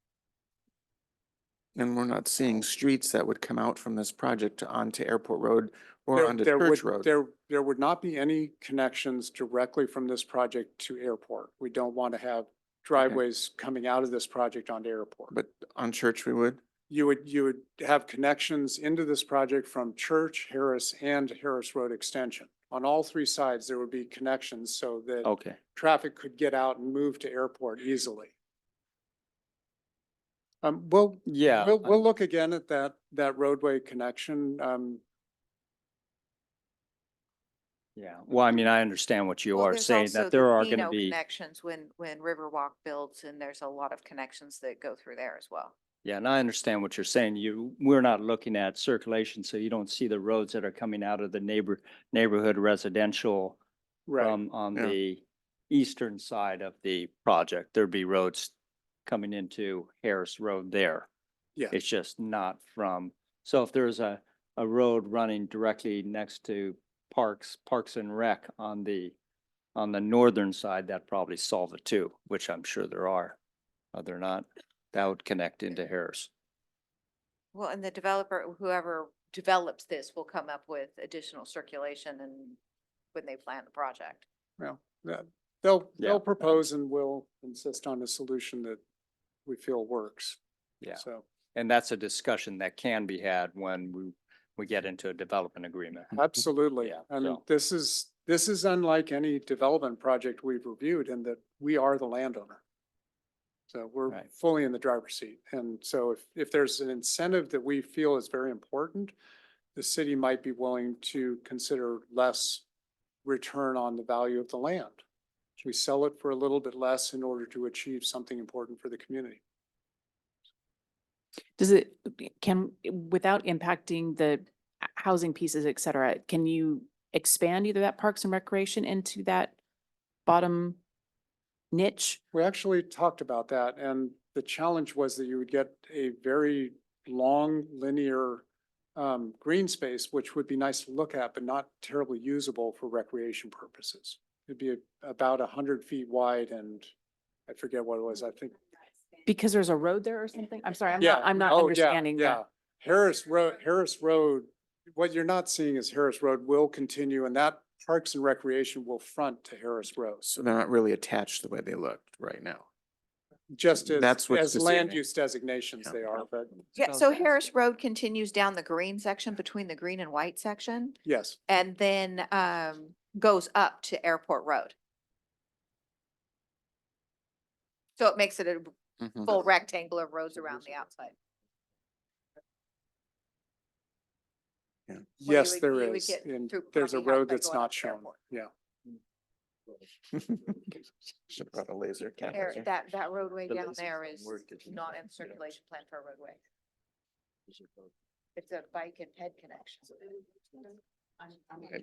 And we're not seeing streets that would come out from this project onto Airport Road or There- onto there Church would- Road. There would not be any connections directly from this project to Airport. We don't want to have driveways coming out of this project onto Airport. But on Church we would? You would have connections into this project from Church, Harris, and Harris Road Extension. On all three sides, there would be connections so that Okay. traffic could get out and move to Airport easily. Yeah. We'll look again at that roadway connection. Yeah. Well, I mean, I understand what you Well, are there's saying, also that there the are going to Keno be. Connections when Riverwalk builds, and there's a lot of connections that go through there as well. Yeah, and I understand what you're saying. We're not looking at circulation, so you don't see the roads that are coming out of the neighborhood residential Right. from on Yeah. the eastern side of the project. There'd be roads coming into Harris Road there. Yeah. It's just not from, so if there's a road running directly next to Parks and Rec on the northern side, that probably solve it too, which I'm sure there are. They're not. That would connect into Harris. Well, and the developer, whoever develops this, will come up with additional circulation and when they plan the project. Well, Yeah. they'll propose and we'll insist on a solution that we feel works. Yeah. So And that's a discussion that can be had when we get into a development agreement. absolutely. Yeah, I mean, so- this is unlike any development project we've reviewed in that we are the landowner. So we're Right. fully in the driver's seat. And so if there's an incentive that we feel is very important, the city might be willing to consider less return on the value of the land. We sell it for a little bit less in order to achieve something important for the community. Does it, without impacting the housing pieces, et cetera, can you expand either that Parks and Recreation into that bottom niche? We actually talked about that, and the challenge was that you would get a very long linear green space, which would be nice to look at, but not terribly usable for recreation purposes. It'd be about 100 feet wide, and I forget what it was, I think. Because there's a road there or something? I'm sorry, Yeah. I'm not Oh, yeah, understanding yeah. that. Harris Road, what you're not seeing is Harris Road will continue, and that Parks and Recreation will front to Harris Road. So they're not really attached the way they look right now. Just That's what's as land deceiving. use designations Yeah. they are, but Yeah, so Harris Road continues down the green section between the green and white section yes. and then goes up to Airport Road. So it makes it a Mhm. full rectangle of roads around the outside. Yeah. Well, Yes, you there would is. get And through there's a Poppy House road by that's going up not to shown. Airport. Yeah. Should have brought a laser There, camera. that roadway The down laser there doesn't is work if you not don't- in circulation plan for a roadway. It's a bike and ped connection.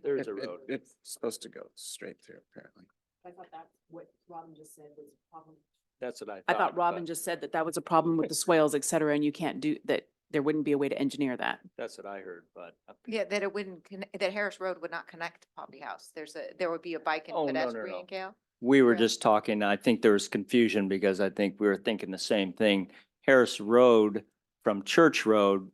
There's a road. It's supposed to go straight through, apparently. I thought that's what Robin just said was a problem. That's what I thought. I thought Robin but just said that that was a problem with the swales, et cetera, and you can't do, that there wouldn't be a way to engineer that. That's what I heard, but. Yeah, that it wouldn't, that Harris Road would not connect to Poppy House. There would be a bike Oh, and no, no, pedestrian no. trail. We were Right. just talking, I think there was confusion because I think we were thinking the same thing. Harris Road from Church Road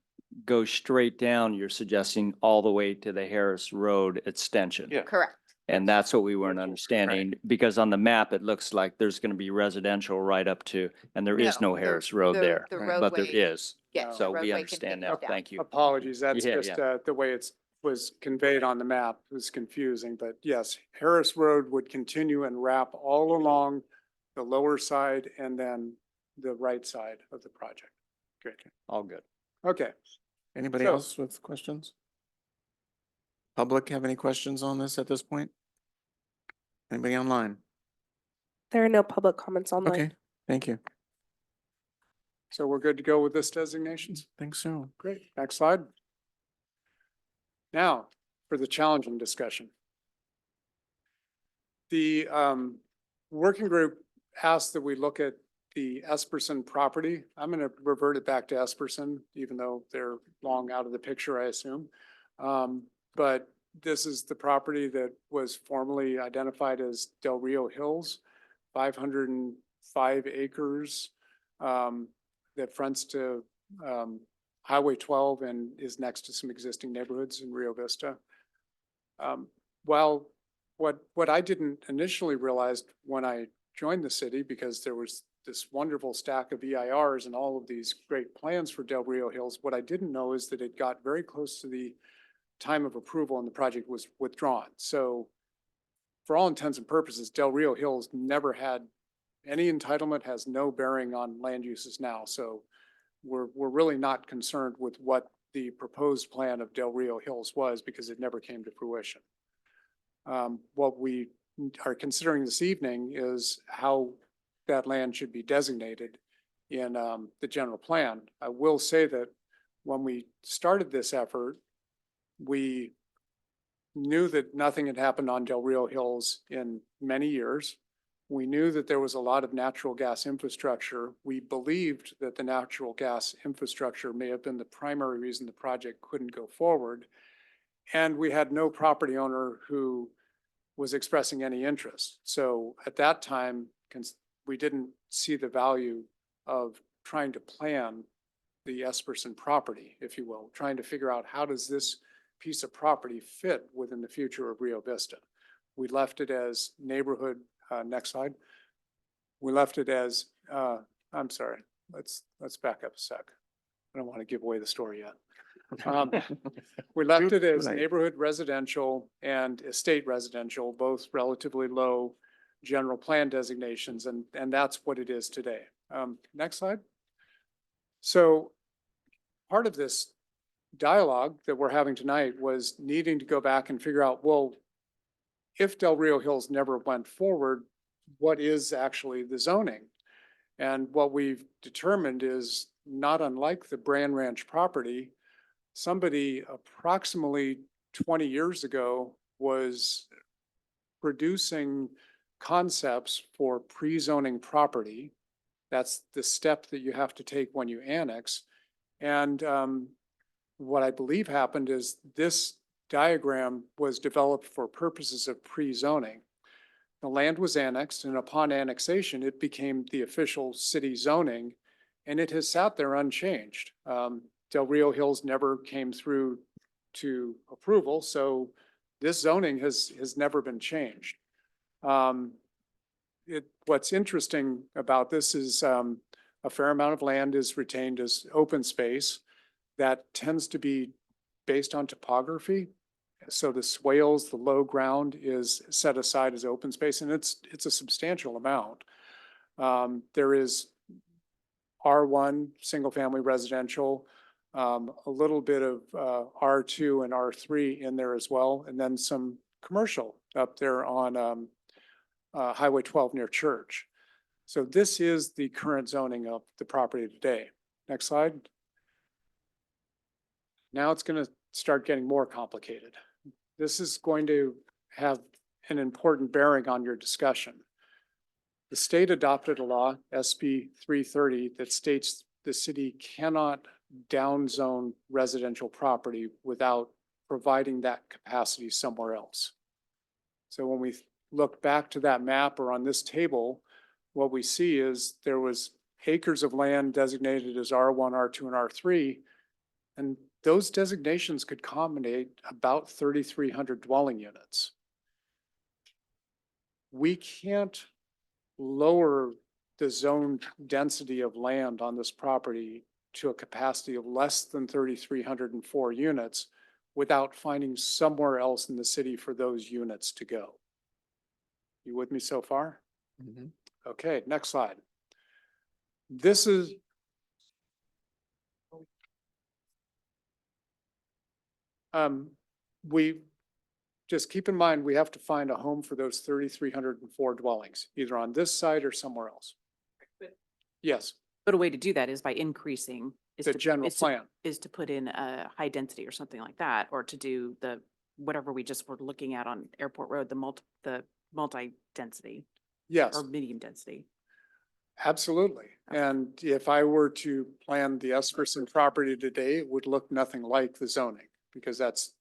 goes straight down, you're suggesting all the way to the Harris Road extension. Yeah. Correct. And that's what we weren't understanding, because on the map, it looks like there's gonna be residential right up to, and there is no the- Harris Road there, The Right. but there roadway, is. yeah, the So we roadway can understand take now. it down. Thank you. Apologies, that's Yeah, just the way was conveyed on the map was confusing, but yes, Harris Road would continue and wrap all along the lower side and then the right side of the project. Great. All good. Okay, Anybody So- else with questions? Public have any questions on this at this point? Anybody online? There are no public comments online. Okay, thank you. so we're good to go with this designations? Think so. Great. Next slide. Now, for the challenging discussion. The working group asked that we look at the Esperson property. I'm going to revert it back to Esperson, even though they're long out of the picture, I assume. But this is the property that was formerly identified as Del Rio Hills, 505 acres that fronts to Highway 12 and is next to some existing neighborhoods in Rio Vista. Well, what I didn't initially realize when I joined the city, because there was this wonderful stack of EIRs and all of these great plans for Del Rio Hills, what I didn't know is that it got very close to the time of approval and the project was withdrawn. So for all intents and purposes, Del Rio Hills never had any entitlement, has no bearing on land uses now. So we're really not concerned with what the proposed plan of Del Rio Hills was because it never came to fruition. What we are considering this evening is how that land should be designated in the general plan. I will say that when we started this effort, we knew that nothing had happened on Del Rio Hills in many years. We knew that there was a lot of natural gas infrastructure. We believed that the natural gas infrastructure may have been the primary reason the project couldn't go forward. And we had no property owner who was expressing any interest. So at that time, we didn't see the value of trying to plan the Esperson property, if you will, trying to figure out how does this piece of property fit within the future of Rio Vista. We left it as neighborhood, next slide. We left it as, I'm sorry, let's back up a sec. I don't want to give away the story yet. We left it as Right. neighborhood residential and estate residential, both relatively low general plan designations, and that's what it is today. Next slide. So part of this dialogue that we're having tonight was needing to go back and figure out, well, if Del Rio Hills never went forward, what is actually the zoning? And what we've determined is not unlike the Brand Ranch property, somebody approximately 20 years ago was producing concepts for pre-zoning property. That's the step that you have to take when you annex. And what I believe happened is this diagram was developed for purposes of pre-zoning. The land was annexed, and upon annexation, it became the official city zoning, and it has sat there unchanged. Del Rio Hills never came through to approval, so this zoning has never been changed. What's interesting about this is a fair amount of land is retained as open space. That tends to be based on topography. So the swales, the low ground is set aside as open space, and it's a substantial amount. There is R1, single family residential, a little bit of R2 and R3 in there as well, and then some commercial up there on Highway 12 near Church. So this is the current zoning of the property today. Next slide. Now it's going to start getting more complicated. This is going to have an important bearing on your discussion. The state adopted a law, SB 330, that states the city cannot downzone residential property without providing that capacity somewhere else. So when we look back to that map or on this table, what we see is there was acres of land designated as R1, R2, and R3, and those designations could accommodate about 3,300 dwelling units. We can't lower the zone density of land on this property to a capacity of less than 3,304 units without finding somewhere else in the city for those units to go. You with me so far? Okay, next slide. This is we just keep in mind, we have to find a home for those 3,304 dwellings, either on this site or somewhere else. Yes, But a way to do that is by increasing. Is the to- general is to- plan. Is to put in a high density or something like that, or to do the, whatever we just were looking at on Airport Road, the multi-density Yes, or medium density. absolutely. And if I were to plan the Esperson property today, it would look nothing like the zoning, because that's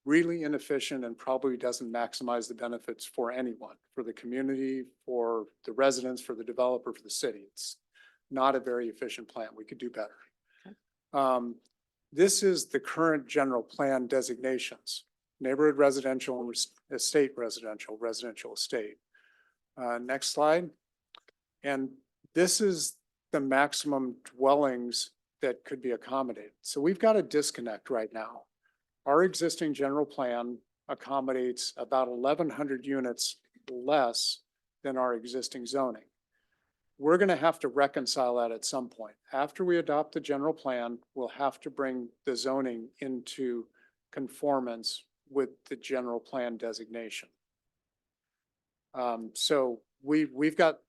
really inefficient and probably doesn't maximize the benefits for anyone, for the community, for the residents, for the developer, for the city. It's not a very efficient plan. We could do better. This is the current general plan designations: neighborhood residential and estate residential, residential estate. Next slide. And this is the maximum dwellings that could be accommodated. So we've got a disconnect right now. Our existing general plan accommodates about 1,100 units less than our existing zoning. We're going to have to reconcile that at some point. After we adopt the general plan, we'll have to bring the zoning into conformance with the general plan designation. So we've got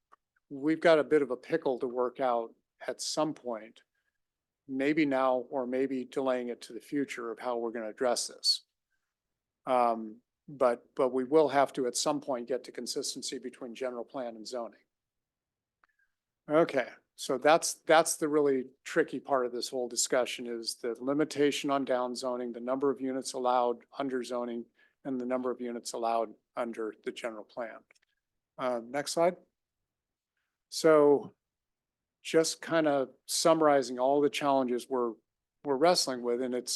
a bit of a pickle to work out at some point, maybe now or maybe delaying it to the future of how we're going to address this. But we will have to at some point get to consistency between general plan and zoning. Okay, so that's the really tricky part of this whole discussion, is the limitation on downzoning, the number of units allowed under zoning, and the number of units allowed under the general plan. Next slide. So just kind of summarizing all the challenges we're wrestling with, and it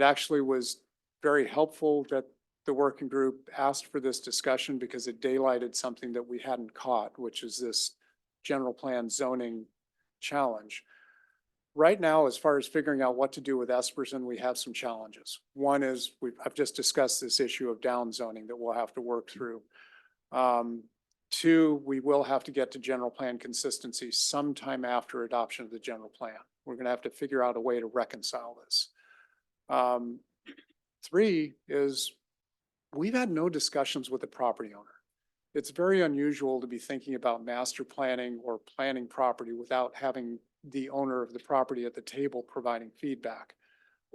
actually was very helpful that the working group asked for this discussion, because it daylighted something that we hadn't caught, which is this general plan zoning challenge. Right now, as far as figuring out what to do with Esperson, we have some challenges. One is I've just discussed this issue of downzoning that we'll have to work through. Two, we will have to get to general plan consistency sometime after adoption of the general plan. We're going to have to figure out a way to reconcile this. Three is we've had no discussions with the property owner. It's very unusual to be thinking about master planning or planning property without having the owner of the property at the table providing feedback.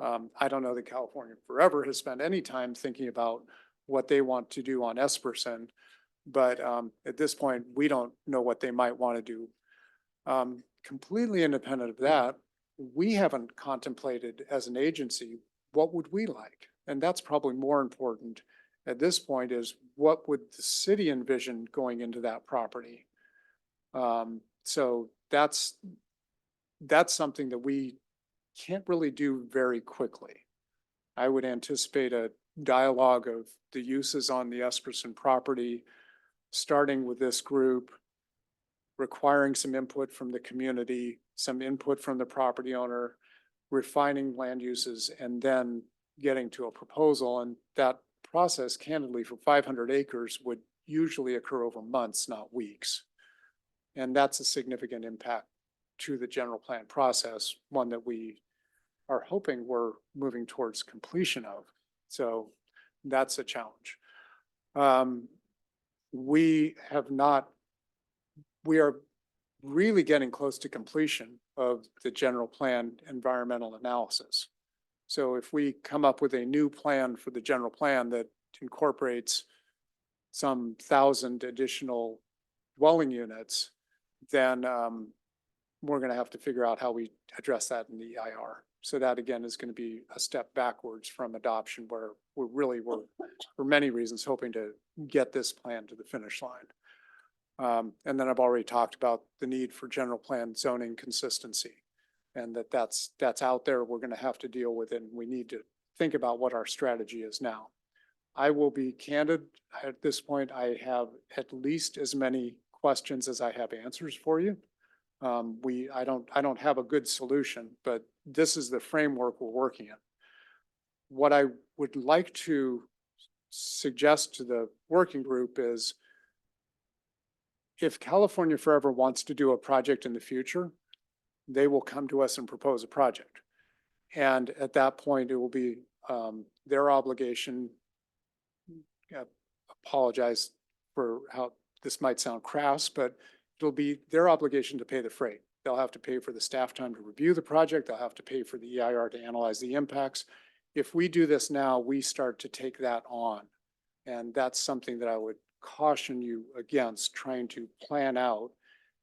I don't know that California Forever has spent any time thinking about what they want to do on Esperson, but at this point, we don't know what they might want to do. Completely independent of that, we haven't contemplated as an agency, what would we like? And that's probably more important at this point, is what would the city envision going into that property? So that's something that we can't really do very quickly. I would anticipate a dialogue of the uses on the Esperson property, starting with this group, requiring some input from the community, some input from the property owner, refining land uses, and then getting to a proposal. And that process, candidly, for 500 acres would usually occur over months, not weeks. And that's a significant impact to the general plan process, one that we are hoping we're moving towards completion of. So that's a challenge. we have not, we are really getting close to completion of the general plan environmental analysis. So if we come up with a new plan for the general plan that incorporates some 1,000 additional dwelling units, then we're going to have to figure out how we address that in the EIR. So that again is going to be a step backwards from adoption, where we're for many reasons hoping to get this plan to the finish line. And then I've already talked about the need for general plan zoning consistency, and that's out there. We're going to have to deal with it, and we need to think about what our strategy is now. I will be candid. At this point, I have at least as many questions as I have answers for you. I don't have a good solution, but this is the framework we're working in. What I would like to suggest to the working group is, if California Forever wants to do a project in the future, they will come to us and propose a project. And at that point, it will be their obligation. Apologize for how this might sound crass, but it'll be their obligation to pay the freight. They'll have to pay for the staff time to review the project. They'll have to pay for the EIR to analyze the impacts. If we do this now, we start to take that on. And that's something that I would caution you against, trying to plan out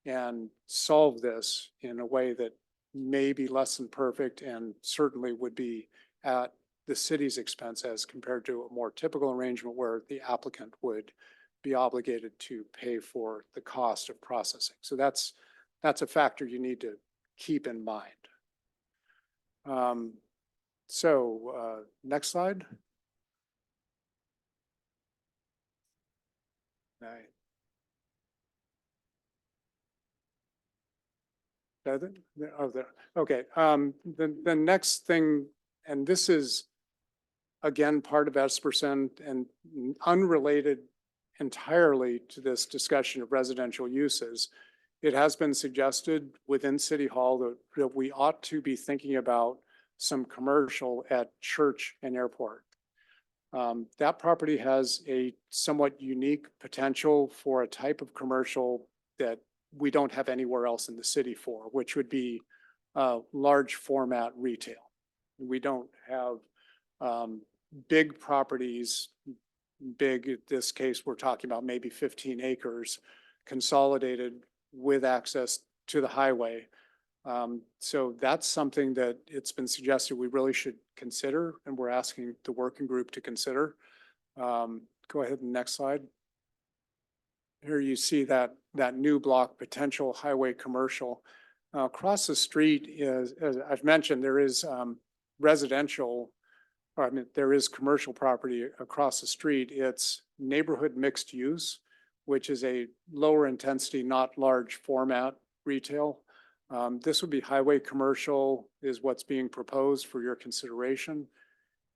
and solve this in a way that may be less than perfect and certainly would be at the city's expense as compared to a more typical arrangement where the applicant would be obligated to pay for the cost of processing. So that's a factor you need to keep in mind. Next slide. Right. Okay. The next thing, and this is again part of Esperson and unrelated entirely to this discussion of residential uses. It has been suggested within City Hall that we ought to be thinking about some commercial at Church and Airport. That property has a somewhat unique potential for a type of commercial that we don't have anywhere else in the city for, which would be large format retail. We don't have big properties, big, in this case, we're talking about maybe 15 acres consolidated with access to the highway. So that's something that it's been suggested we really should consider, and we're asking the working group to consider. Go ahead, next slide. Here you see that new block, potential highway commercial. Across the street is, as I've mentioned, there is residential, or I mean, there is commercial property across the street. It's neighborhood mixed use, which is a lower intensity, not large format retail. This would be highway commercial is what's being proposed for your consideration.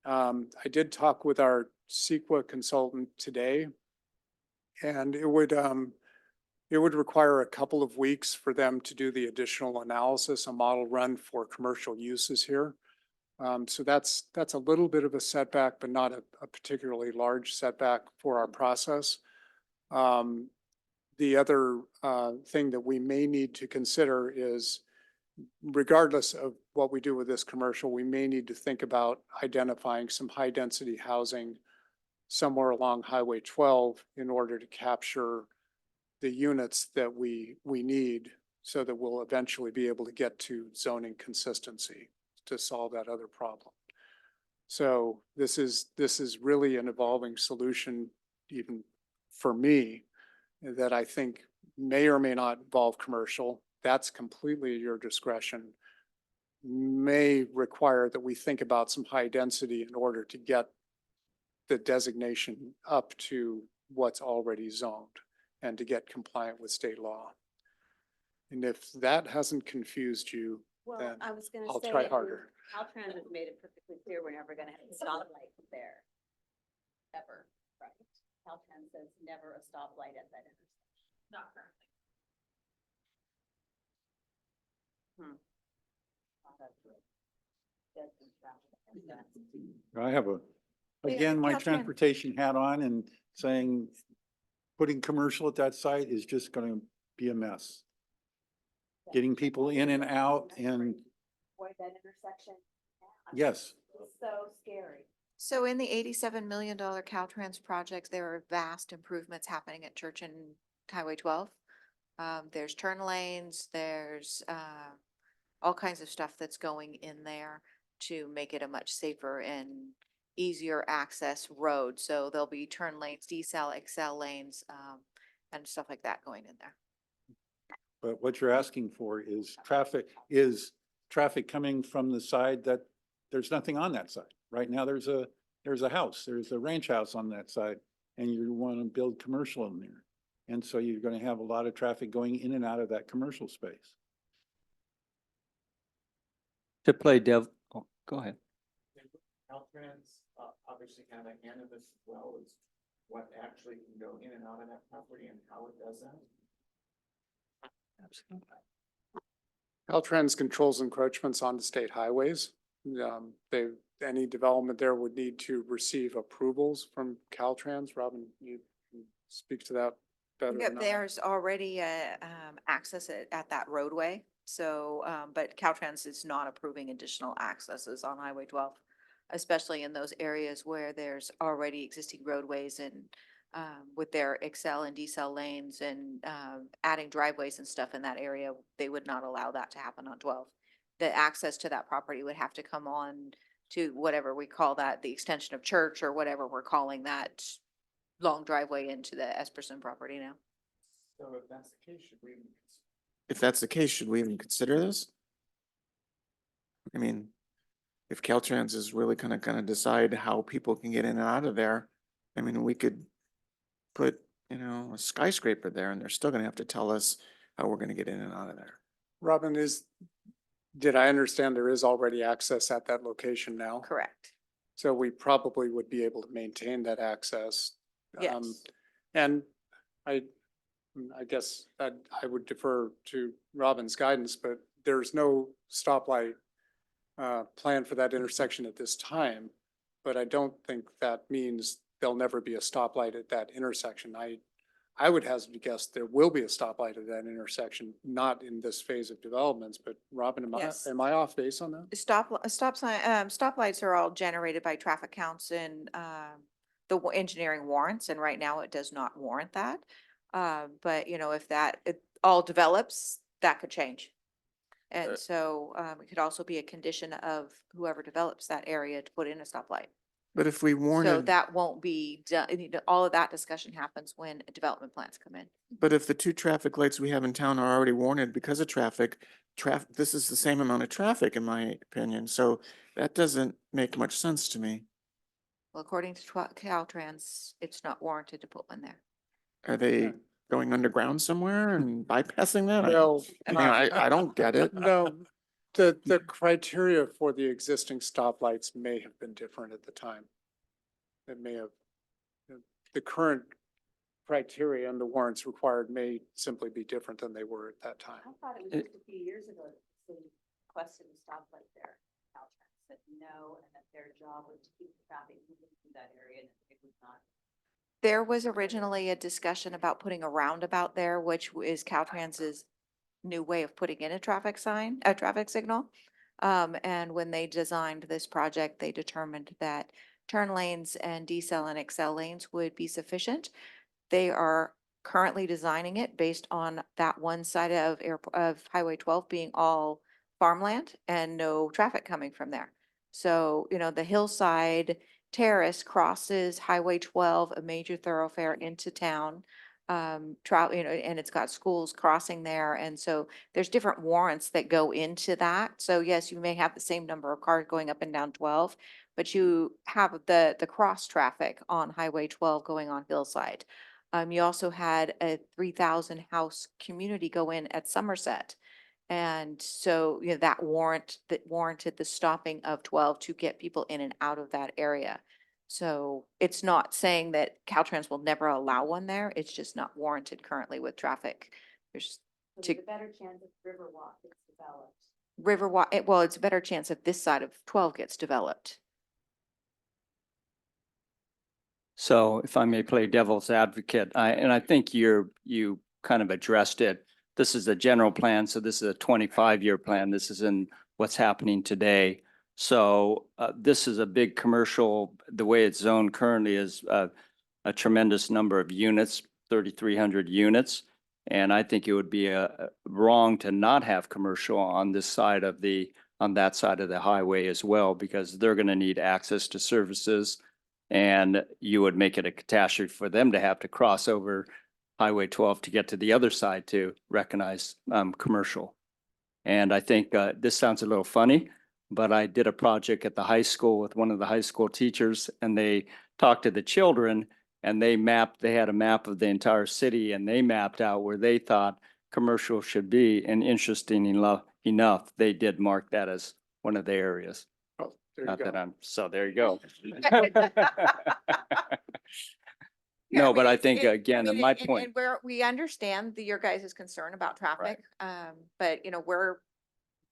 I did talk with our CEQA consultant today, and it would require a couple of weeks for them to do the additional analysis, a model run for commercial uses here. So that's a little bit of a setback, but not a particularly large setback for our process. The other thing that we may need to consider is, regardless of what we do with this commercial, we may need to think about identifying some high density housing somewhere along Highway 12 in order to capture the units that we need, so that we'll eventually be able to get to zoning consistency to solve that other problem. So this is really an evolving solution, even for me, that I think may or may not involve commercial. That's completely at your discretion. May require that we think about some high density in order to get the designation up to what's already zoned and to get compliant with state law. And if that hasn't confused you, Well, then I was gonna I'll say, try and harder. Caltrans has made it perfectly clear we're never gonna have a stoplight there. Ever, right? Caltrans says never a stoplight at that intersection. Not currently. I have Yeah, again, my Caltrans. transportation hat on and saying putting commercial at that site is just gonna be a mess. Getting people in and out and, Avoid that intersection. yes, It's so scary. So in the $87 million Caltrans project, there are vast improvements happening at Church and Highway 12. There's turn lanes, there's all kinds of stuff that's going in there to make it a much safer and easier access road. So there'll be turn lanes, decel, excel lanes, and stuff like that going in there. but what you're asking for is traffic coming from the side that there's nothing on that side. Right now, there's a house, there's a ranch house on that side, and you want to build commercial in there. And so you're going to have a lot of traffic going in and out of that commercial space. To play oh, go ahead. Caltrans, obviously kind of a hand of this as well as what actually can go in and out of that property and how it does that. Absolutely. Caltrans controls encroachments onto state highways. Any development there would need to receive approvals from Caltrans. Robin, you can speak to that better Yep, than I. there's already access at that roadway. So, but Caltrans is not approving additional accesses on Highway 12, especially in those areas where there's already existing roadways and with their excel and decel lanes and adding driveways and stuff in that area, they would not allow that to happen on 12. The access to that property would have to come on to whatever we call that, the extension of Church or whatever we're calling that long driveway into the Esperson property now. So if that's the case, should we even consider this? I mean, if Caltrans is really gonna decide how people can get in and out of there, I mean, we could put, a skyscraper there and they're still gonna have to tell us how we're gonna get in and out of there. Robin, did I understand there is already access at that location now? Correct. So we probably would be able to maintain that access. Yes. And I guess that I would defer to Robin's guidance, but there's no stoplight plan for that intersection at this time. But I don't think that means there'll never be a stoplight at that intersection. I would hazard to guess there will be a stoplight at that intersection, not in this phase of developments, but Robin, Yes. am I off base on that? Stoplights are all generated by traffic counts and the engineering warrants, and right now it does not warrant that. But if it all develops, that could change. And so it could also be a condition of whoever develops that area to put in a stoplight. But if we So warned, that won't be done, all of that discussion happens when development plans come in. but if the two traffic lights we have in town are already warned because of traffic, this is the same amount of traffic in my opinion, so that doesn't make much sense to me. Well, according to Caltrans, it's not warranted to put one there. Are they going underground somewhere and bypassing that? No. I don't get it. No, the criteria for the existing stoplights may have been different at the time. It may have, the current criteria and the warrants required may simply be different than they were at that time. I thought it was just a few years ago that the city requested a stoplight there. Caltrans said no, and that their job was to keep the traffic moving through that area, and it was not. There was originally a discussion about putting a roundabout there, which is Caltrans's new way of putting in a traffic signal. And when they designed this project, they determined that turn lanes and decel and excel lanes would be sufficient. They are currently designing it based on that one side of Highway 12 being all farmland and no traffic coming from there. So, the hillside terrace crosses Highway 12, a major thoroughfare into town. And it's got schools crossing there. And so there's different warrants that go into that. So yes, you may have the same number of cars going up and down 12, but you have the cross traffic on Highway 12 going on Hillside. You also had a 3,000 house community go in at Somerset. And so, that warranted the stopping of 12 to get people in and out of that area. So it's not saying that Caltrans will never allow one there. It's just not warranted currently with traffic. There's So there's a better chance if Riverwalk gets developed. Riverwalk, well, it's a better chance if this side of 12 gets developed. So if I may play devil's advocate, I think you kind of addressed it. This is a general plan, so this is a 25-year plan. This isn't what's happening today. So this is a big commercial, the way it's zoned currently is a tremendous number of units, 3,300 units. And I think it would be wrong to not have commercial on this side of on that side of the highway as well, because they're going to need access to services. And you would make it a catastrophe for them to have to cross over Highway 12 to get to the other side to recognize commercial. And I think this sounds a little funny, but I did a project at the high school with one of the high school teachers, and they talked to the children, and they had a map of the entire city, and they mapped out where they thought commercial should be. And interesting enough, they did mark that as one of the areas. Oh, there you Not that go. so there you go. Yeah, No, I but mean, I think, again, mean, my and point, we understand your guys' concern about traffic. But we're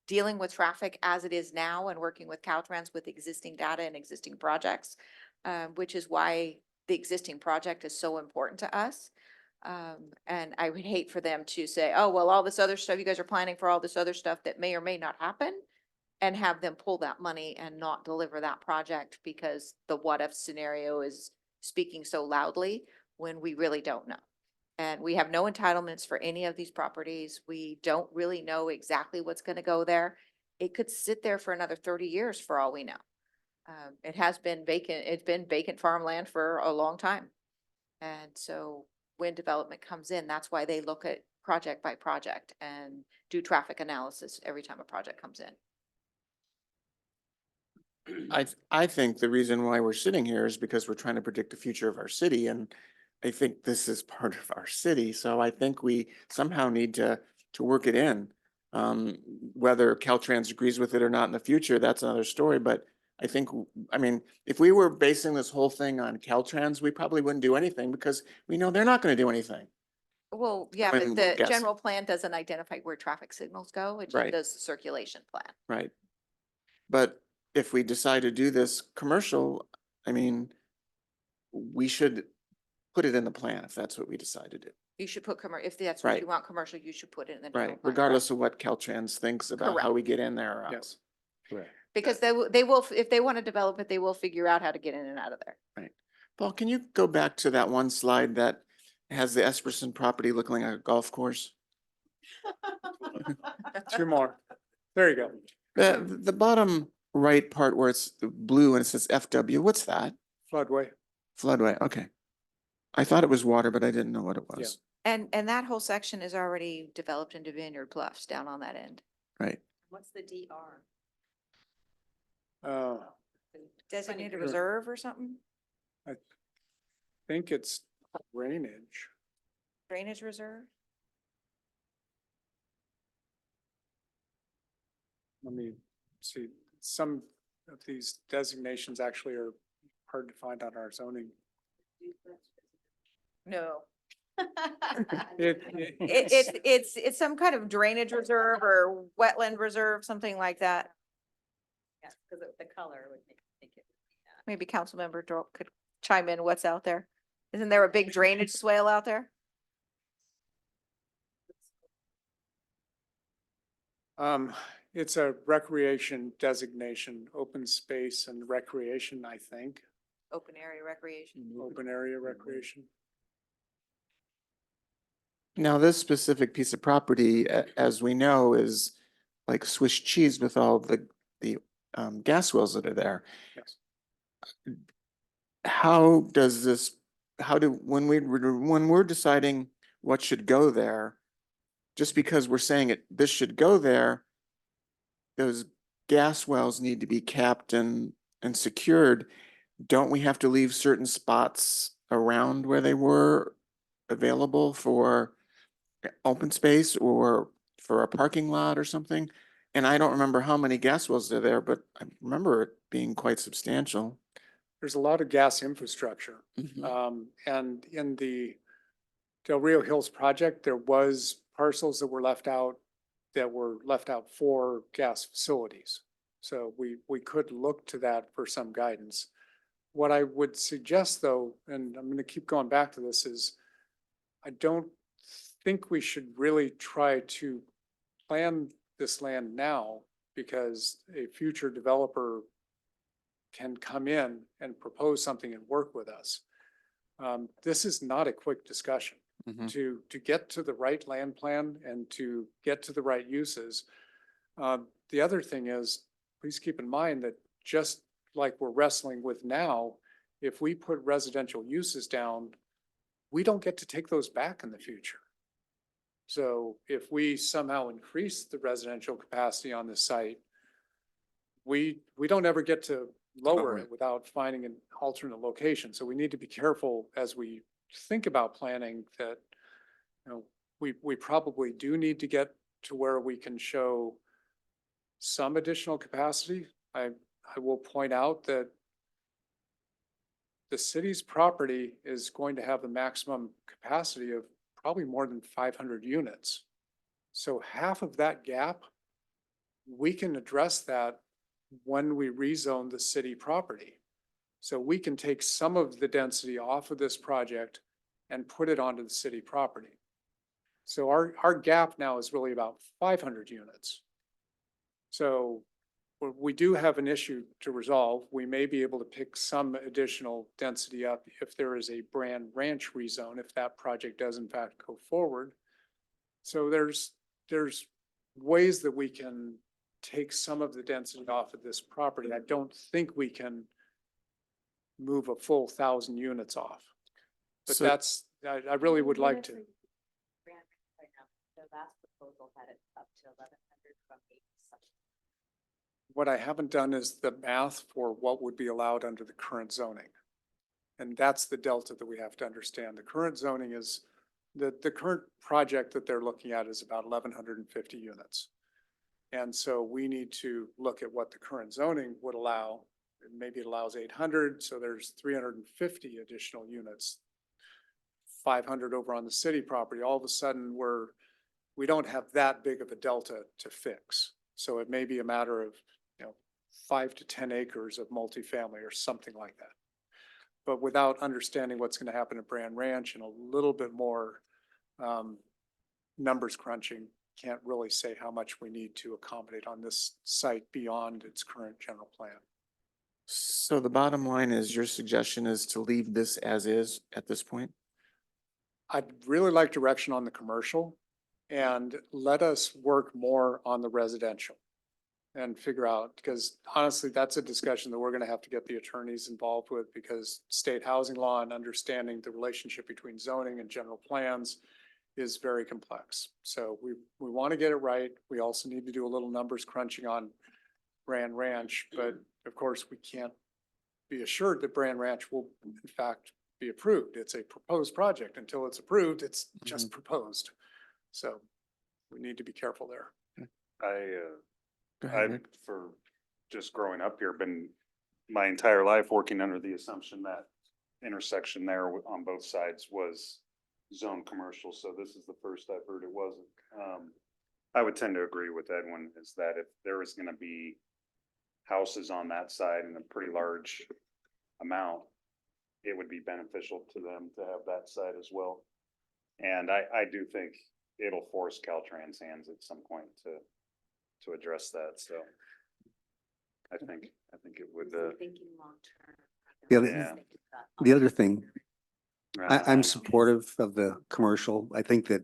dealing with traffic as it is now and working with Caltrans with existing data and existing projects, which is why the existing project is so important to us. And I would hate for them to say, oh, well, all this other stuff, you guys are planning for all this other stuff that may or may not happen, and have them pull that money and not deliver that project because the what if scenario is speaking so loudly when we really don't know. And we have no entitlements for any of these properties. We don't really know exactly what's going to go there. It could sit there for another 30 years for all we know. It has been vacant. It's been vacant farmland for a long time. And so when development comes in, that's why they look at project by project and do traffic analysis every time a project comes in. I think the reason why we're sitting here is because we're trying to predict the future of our city, and I think this is part of our city, so I think we somehow need to work it in. Whether Caltrans agrees with it or not in the future, that's another story, but I think, I mean, if we were basing this whole thing on Caltrans, we probably wouldn't do anything because we know they're not going to do anything. Well, yeah, When but the guess- general plan doesn't identify where traffic signals go. It just Right. does the circulation plan. Right. But if we decide to do this commercial, I mean, we should put it in the plan if that's what we decide to do. You should put if that's what you Right. want commercial, you should put it in the. general Right, plan, regardless of what Caltrans thinks about how we get in there or out. Yes. Correct. because they will, if they want to develop it, they will figure out how to get in and out of there. Right. Paul, can you go back to that one slide that has the Esperson property looking like a golf course? 2 more. There you go. The bottom right part where it's the blue and it says FW, what's that? Floodway. Floodway, okay. I thought it was water, but I didn't know what it was. And that whole section is already developed into Vineyard Bluffs down on that end. Right. What's the DR? Designated Sure. reserve or something? I think it's drainage. Drainage reserve? Let me see. Some of these designations actually are hard to find on our zoning. No. It- It's some kind of drainage reserve or wetland reserve, something like that. Yeah, because the color would make it. Maybe Councilmember Dorl could chime in what's out there. Isn't there a big drainage swale out there? It's a recreation designation, open space and recreation, I think, Open area recreation. open area recreation. Now, this specific piece of property, as we know, is like Swiss cheese with all the gas wells that are there. Yes. How does this, when we're deciding what should go there, just because we're saying this should go there, those gas wells need to be capped and secured. Don't we have to leave certain spots around where they were available for open space or for a parking lot or something? And I don't remember how many gas wells are there, but I remember it being quite substantial. There's a lot of gas infrastructure. Mhm. And in the Del Rio Hills project, there was parcels that were left out for gas facilities. So we could look to that for some guidance. What I would suggest though, and I'm going to keep going back to this, is I don't think we should really try to plan this land now because a future developer can come in and propose something and work with us. This is not a quick discussion. Mhm. To get to the right land plan and to get to the right uses. The other thing is, please keep in mind that just like we're wrestling with now, if we put residential uses down, we don't get to take those back in the future. So if we somehow increase the residential capacity on the site, we don't ever get to lower it without finding an alternate location. So we need to be careful as we think about planning that, you know, we probably do need to get to where we can show some additional capacity. I will point out that the city's property is going to have the maximum capacity of probably more than 500 units. So half of that gap, we can address that when we rezone the city property. So we can take some of the density off of this project and put it onto the city property. So our gap now is really about 500 units. So we do have an issue to resolve. We may be able to pick some additional density up if there is a Brand Ranch rezone, if that project does in fact go forward. So there's ways that we can take some of the density off of this property. I don't think we can move a full 1,000 units off. But So- I really would like to. The last proposal had it up to 1,100 from 8. What I haven't done is the math for what would be allowed under the current zoning. And that's the delta that we have to understand. The current zoning is, the current project that they're looking at is about 1,150 units. And so we need to look at what the current zoning would allow. Maybe it allows 800, so there's 350 additional units. 500 over on the city property. All of a sudden, we don't have that big of a delta to fix. So it may be a matter of, 5 to 10 acres of multifamily or something like that. But without understanding what's going to happen at Brand Ranch and a little bit more numbers crunching, can't really say how much we need to accommodate on this site beyond its current general plan. So the bottom line is your suggestion is to leave this as is at this point? I'd really like direction on the commercial and let us work more on the residential and figure out, because honestly, that's a discussion that we're going to have to get the attorneys involved with, because state housing law and understanding the relationship between zoning and general plans is very complex. So we want to get it right. We also need to do a little numbers crunching on Brand Ranch, but of course we can't be assured that Brand Ranch will in fact be approved. It's a proposed project. Until it's approved, it's just proposed. So we need to be careful there. Go ahead, I, Rick. for just growing up here, been my entire life working under the assumption that intersection there on both sides was zone commercial. So this is the first I've heard it wasn't. I would tend to agree with Edwin, is that if there is going to be houses on that side in a pretty large amount, it would be beneficial to them to have that side as well. And I do think it'll force Caltrans hands at some point to address that. So I think it would, Thinking long term. Yeah, the other thing, I I'm know. supportive of the commercial. I think that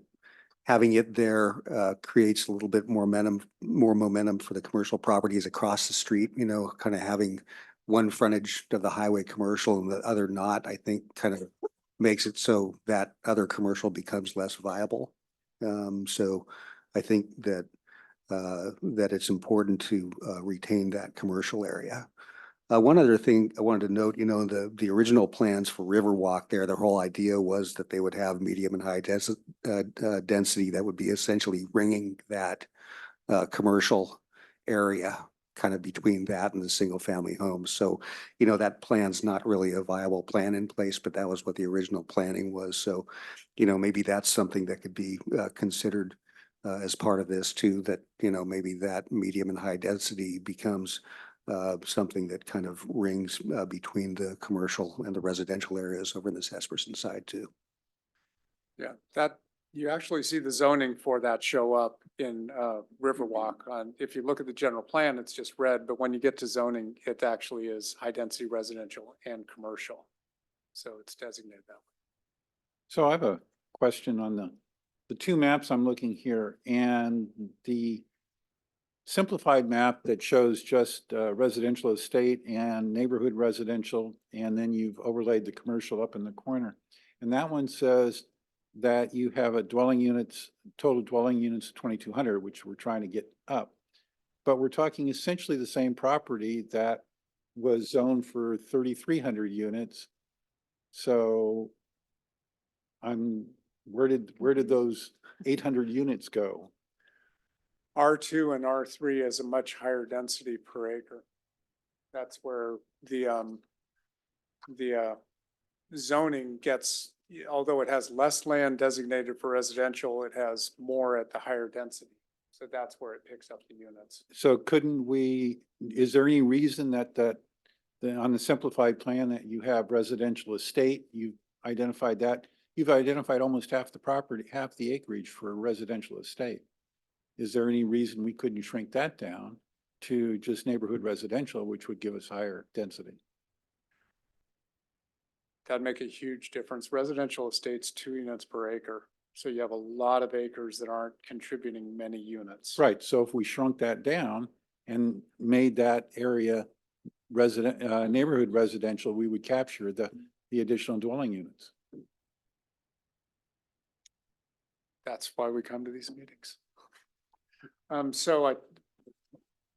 having it there creates a little bit more momentum for the commercial properties across the street, kind of having one frontage of the highway commercial and the other not, I think kind of makes it so that other commercial becomes less viable. So I think that it's important to retain that commercial area. One other thing I wanted to note, the original plans for Riverwalk there, the whole idea was that they would have medium and high density that would be essentially ringing that commercial area kind of between that and the single family homes. So, that plan's not really a viable plan in place, but that was what the original planning was. So, maybe that's something that could be considered as part of this too, that, maybe that medium and high density becomes something that kind of rings between the commercial and the residential areas over in this Hesperson side too. Yeah, that, you actually see the zoning for that show up in Riverwalk. If you look at the general plan, it's just red, but when you get to zoning, it actually is high density residential and commercial. So it's designated that way. So I have a question on the two maps I'm looking here and the simplified map that shows just residential estate and neighborhood residential, and then you've overlaid the commercial up in the corner. And that one says that you have a dwelling units, total dwelling units 2,200, which we're trying to get up. But we're talking essentially the same property that was zoned for 3,300 units. So where did those 800 units go? R2 and R3 is a much higher density per acre. That's where the zoning gets, although it has less land designated for residential, it has more at the higher density. So that's where it picks up the units. So couldn't we, is there any reason that on the simplified plan that you have residential estate, you've identified that, you've identified almost half the property, half the acreage for a residential estate. Is there any reason we couldn't shrink that down to just neighborhood residential, which would give us higher density? That'd make a huge difference. Residential estates, 2 units per acre. So you have a lot of acres that aren't contributing many units. Right, so if we shrunk that down and made that area neighborhood residential, we would capture the additional dwelling units. That's why we come to these meetings.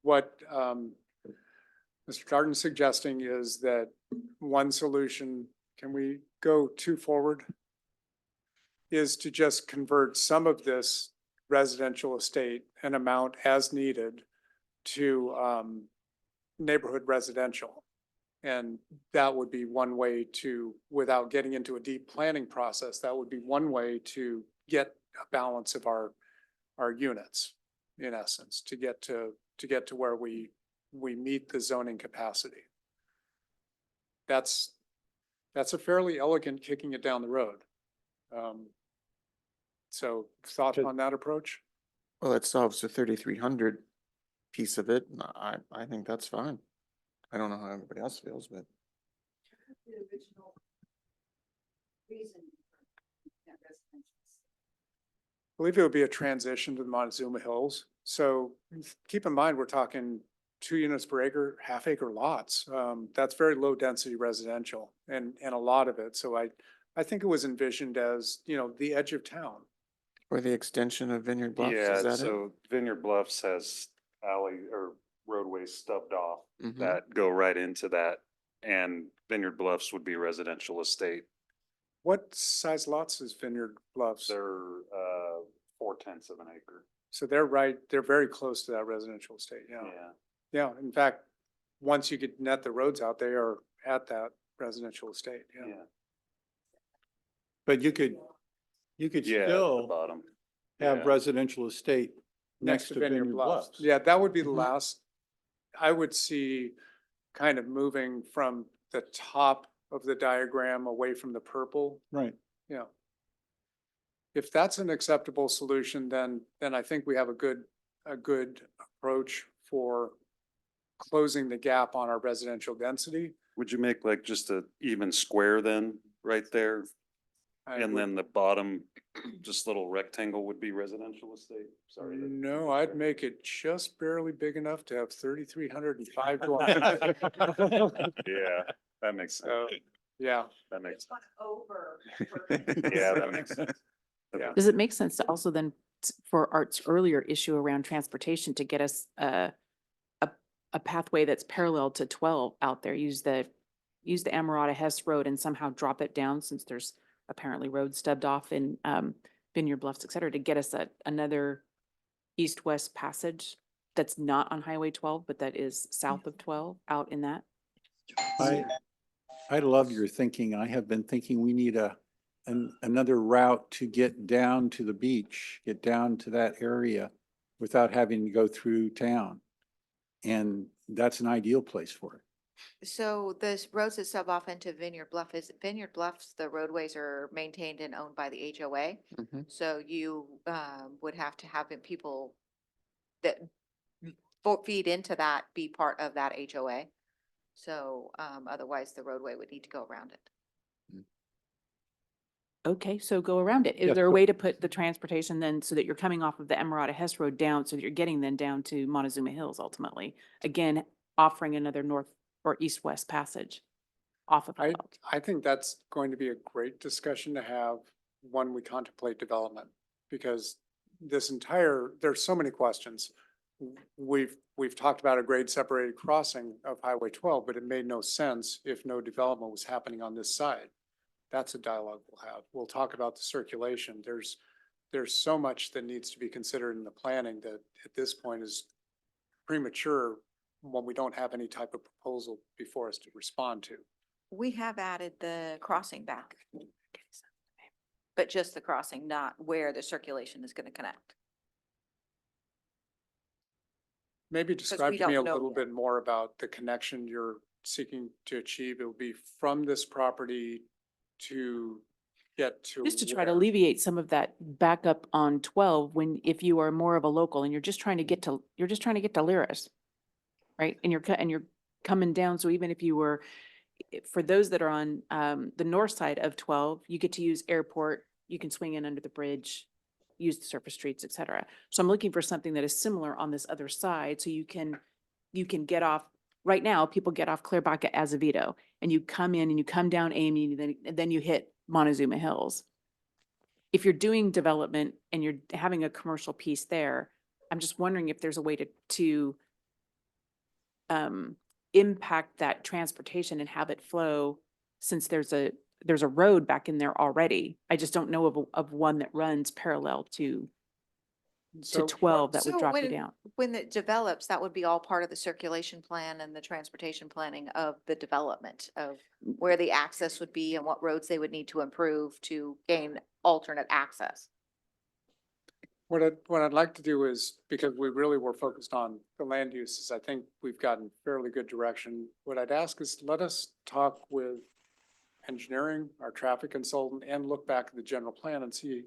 What Mr. Darden's suggesting is that one solution, can we go 2 forward? Is to just convert some of this residential estate and amount as needed to neighborhood residential. And that would be one way to, without getting into a deep planning process, that would be one way to get a balance of our units, in essence, to get to where we meet the zoning capacity. That's a fairly elegant kicking it down the road. So thoughts on that approach? Well, it solves the 3,300 piece of it. I think that's fine. I don't know how everybody else feels, but. The original reason for that residential. I believe it would be a transition to the Montezuma Hills. So keep in mind, we're talking 2 units per acre, half-acre lots. That's very low density residential and a lot of it. So I think it was envisioned as, the edge of town. Or the extension of Vineyard Bluffs, Yeah, is that it? so Vineyard Bluffs has alley or roadways stubbed off Mhm. that go right into that. And Vineyard Bluffs would be a residential estate. What size lots is Vineyard Bluffs? They're 4/10 of an acre. So they're very close to that residential estate, yeah. Yeah. Yeah, in fact, once you get net the roads out, they are at that residential estate, yeah. Yeah. But you could Yeah, at the still bottom. have Yeah. residential estate next to Vineyard Bluffs. Yeah, that would be the Mhm. last, I would see kind of moving from the top of the diagram away from the purple. Right. Yeah. If that's an acceptable solution, then I think we have a good approach for closing the gap on our residential density. Would you make like just a even square then, right there? I And would- then the bottom, just little rectangle would be residential estate? Sorry. No, I'd make it just barely big enough to have 3,305 dwellings. Yeah, that makes sense. So, yeah, That makes, Over. yeah, that makes sense. yeah. Does it make sense to also then, for Art's earlier issue around transportation, to get us a pathway that's parallel to 12 out there? Use the Amarada Hess Road and somehow drop it down, since there's apparently roads stubbed off in Vineyard Bluffs, et cetera, to get us another east-west passage that's not on Highway 12, but that is south of 12 out in that. I love your thinking. I have been thinking we need another route to get down to the beach, get down to that area without having to go through town. And that's an ideal place for it. So the roads that sub off into Vineyard Bluff, is Vineyard Bluffs, the roadways are maintained and owned by the HOA. Mhm. So you would have to have people that feed into that be part of that HOA. So otherwise the roadway would need to go around it. Okay, so go around it. Is Yes, there a go- way to put the transportation then so that you're coming off of the Emirata Hess Road down, so that you're getting then down to Montezuma Hills ultimately? Again, offering another north or east-west passage off of 12. I think that's going to be a great discussion to have when we contemplate development. Because there's so many questions. We've talked about a grade separated crossing of Highway 12, but it made no sense if no development was happening on this side. That's a dialogue we'll have. We'll talk about the circulation. There's so much that needs to be considered in the planning that at this point is premature when we don't have any type of proposal before us to respond to. We have added the crossing back. But just the crossing, not where the circulation is going to connect. Maybe describe we to me a don't know little yet. bit more about the connection you're seeking to achieve. It will be from this property to get to Just to try to where? alleviate some of that backup on 12, when, if you are more of a local and you're just trying to get to Lyris, right? And you're coming down, so even if you were, for those that are on the north side of 12, you get to use airport, you can swing in under the bridge, use the surface streets, et cetera. So I'm looking for something that is similar on this other side, so you can get off. Right now, people get off Clearbach at Azevedo, and you come in and you come down Amy, and then you hit Montezuma Hills. If you're doing development and you're having a commercial piece there, I'm just wondering if there's a way to impact that transportation and have it flow, since there's a road back in there already. I just don't know of one that runs parallel to So 12 that would So drop you down. when it develops, that would be all part of the circulation plan and the transportation planning of the development of where the access would be and what roads they would need to improve to gain alternate access. What I'd like to do is, because we really were focused on the land uses, I think we've gotten fairly good direction. What I'd ask is let us talk with engineering, our traffic consultant, and look back at the general plan and see,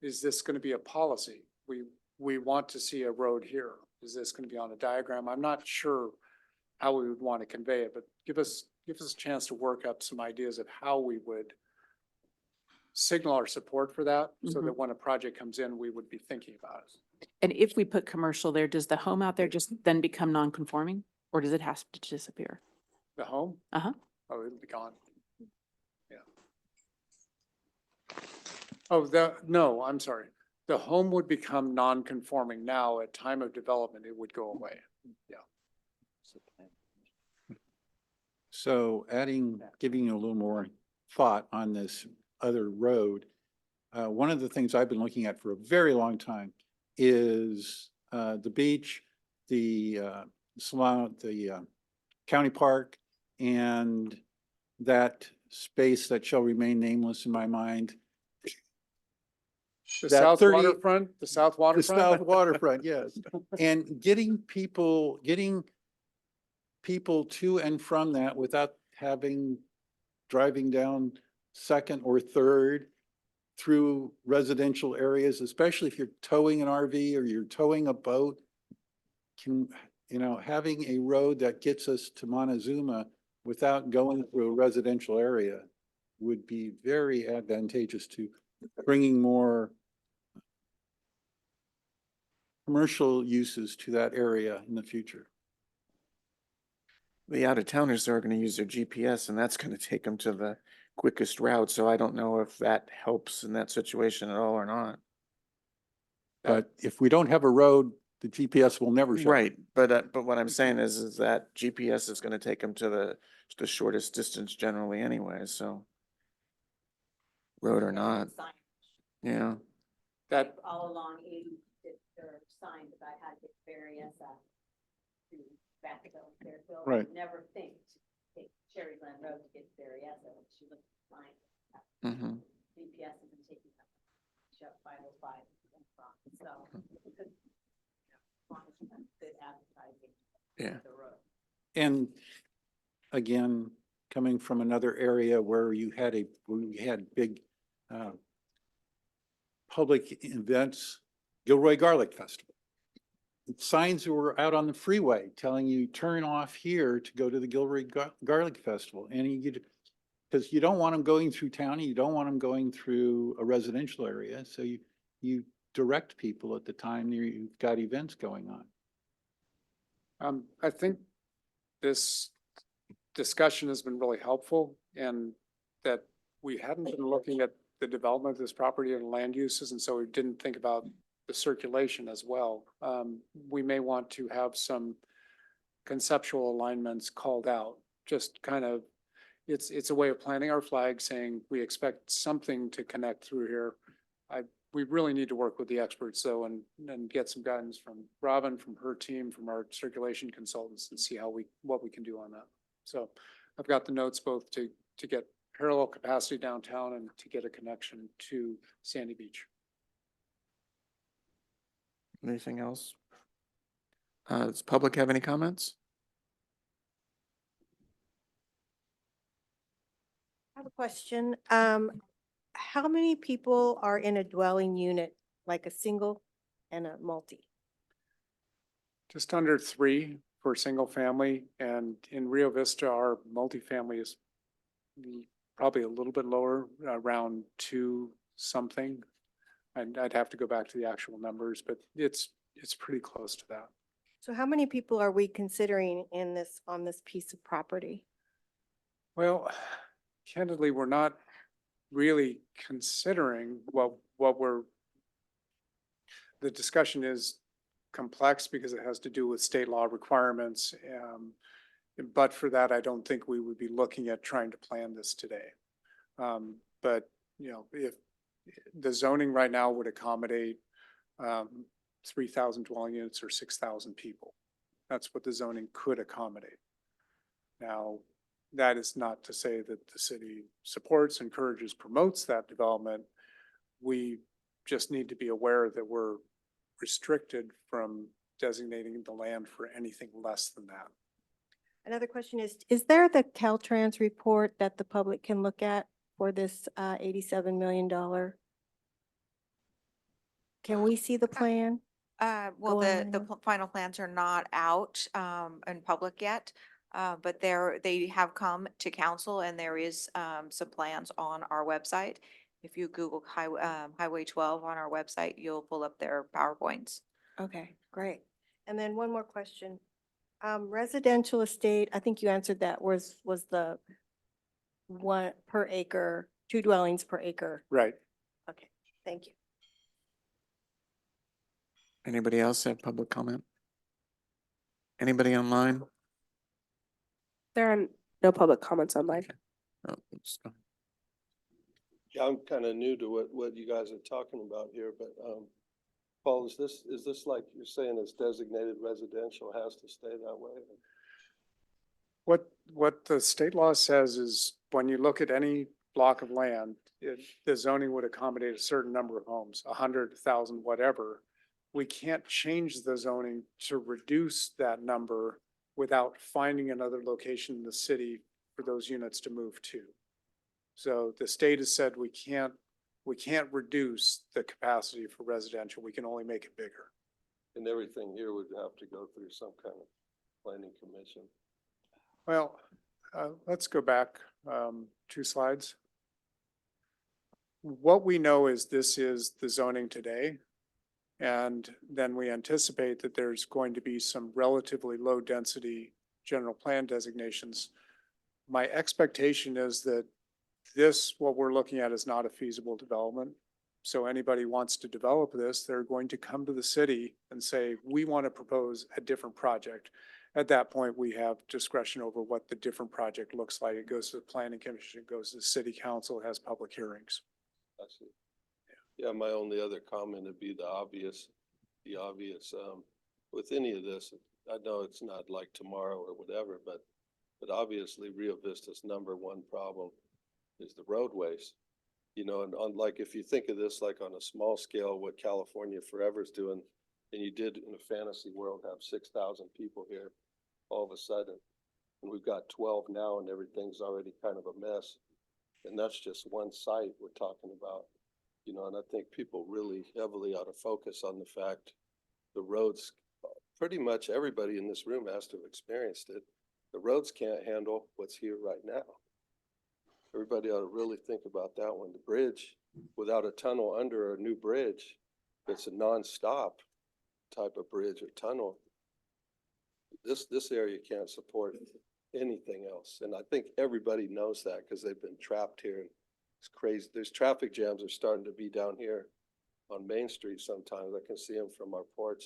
is this going to be a policy? We want to see a road here. Is this going to be on a diagram? I'm not sure how we would want to convey it, but give us a chance to work up some ideas of how we would signal our support for that, so that when a project comes in, we would be thinking about it. And if we put commercial there, does the home out there just then become non-conforming, or does it have to disappear? The home? Uh-huh. Oh, it'll be gone. Yeah. Oh, no, I'm sorry. The home would become non-conforming now. At time of development, it would go away. Yeah. So giving you a little more thought on this other road. One of the things I've been looking at for a very long time is the beach, the salon, the county park, and that space that shall remain nameless in my mind. The That south 30 waterfront, the south The waterfront? south waterfront, yes. And getting people to and from that without driving down Second or Third through residential areas, especially if you're towing an RV or you're towing a boat. Having a road that gets us to Montezuma without going through a residential area would be very advantageous to bringing more commercial uses to that area in the future. The out-of-towners are going to use their GPS, and that's going to take them to the quickest route. So I don't know if that helps in that situation at all or not. But if we don't have a road, the GPS will never show. Right, but what I'm saying is that GPS is going to take them to the shortest distance generally anyway, so. Road or not, yeah. That, All along 80, they're signed that I had to various to Vista, Fairfield. Right. Never think to take Cherryland Road to get to Berryessa. She looked fine. Mm-hmm. GPS isn't taking that. Shut 505 and from. So, as long as you have good advertising. Yeah. The road. And again, coming from another area where you had big public events, Gilroy Garlic Festival. Signs were out on the freeway telling you turn off here to go to the Gilroy Garlic Festival. And because you don't want them going through town, and you don't want them going through a residential area. So you direct people at the time you've got events going on. I think this discussion has been really helpful and that we hadn't been looking at the development of this property and land uses, and so we didn't think about the circulation as well. We may want to have some conceptual alignments called out, just kind of, it's a way of planting our flag, saying we expect something to connect through here. We really need to work with the experts though, and get some guidance from Robin, from her team, from our circulation consultants, and see what we can do on that. So I've got the notes both to get parallel capacity downtown and to get a connection to Sandy Beach. Anything else? Does public have any comments? I have a question. How many people are in a dwelling unit, like a single and a multi? Just under 3 for single family, and in Rio Vista, our multifamily is probably a little bit lower, around 2 something. And I'd have to go back to the actual numbers, but it's pretty close to that. So how many people are we considering on this piece of property? Well, candidly, we're not really considering the discussion is complex because it has to do with state law requirements. But for that, I don't think we would be looking at trying to plan this today. But, you know, if the zoning right now would accommodate 3,000 dwelling units or 6,000 people. That's what the zoning could accommodate. Now, that is not to say that the city supports, encourages, promotes that development. We just need to be aware that we're restricted from designating the land for anything less than that. Another question is there the Caltrans report that the public can look at for this $87 million? Can we see the plan? Well, Go the on. final plans are not out in public yet. But they have come to council, and there is some plans on our website. If you Google Highway 12 on our website, you'll pull up their PowerPoints. Okay, great. And then one more question. Residential estate, I think you answered that, was the 1 per acre, 2 dwellings per acre. Right. Okay, thank you. Anybody else have public comment? Anybody online? There are no public comments online. Oh, oops, go ahead. Yeah, I'm kind of new to what you guys are talking about here, but Paul, is this like you're saying it's designated residential, has to stay that way? What the state law says is when you look at any block of land, the zoning would accommodate a certain number of homes, 100, 1,000, whatever. We can't change the zoning to reduce that number without finding another location in the city for those units to move to. So the state has said we can't reduce the capacity for residential. We can only make it bigger. And everything here would have to go through some kind of planning commission. Well, let's go back 2 slides. What we know is this is the zoning today. And then we anticipate that there's going to be some relatively low density general plan designations. My expectation is that what we're looking at is not a feasible development. So anybody wants to develop this, they're going to come to the city and say, we want to propose a different project. At that point, we have discretion over what the different project looks like. It goes to the planning commission, it goes to the city council, has public hearings. I see. Yeah, my only other comment would be the obvious, with any of this, I know it's not like tomorrow or whatever, but obviously Rio Vista's #1 problem is the roadways. You know, and like if you think of this like on a small scale, what California Forever's doing, and you did in a fantasy world have 6,000 people here all of a sudden, And we've got 12 now and everything's already kind of a mess. And that's just one site we're talking about, you know, and I think people really heavily ought to focus on the fact the roads, pretty much everybody in this room has to have experienced it. The roads can't handle what's here right now. Everybody ought to really think about that one. The bridge, without a tunnel under a new bridge, it's a nonstop type of bridge or tunnel. This area can't support anything else. And I think everybody knows that because they've been trapped here. It's crazy. There's traffic jams are starting to be down here on Main Street sometimes. I can see them from our porch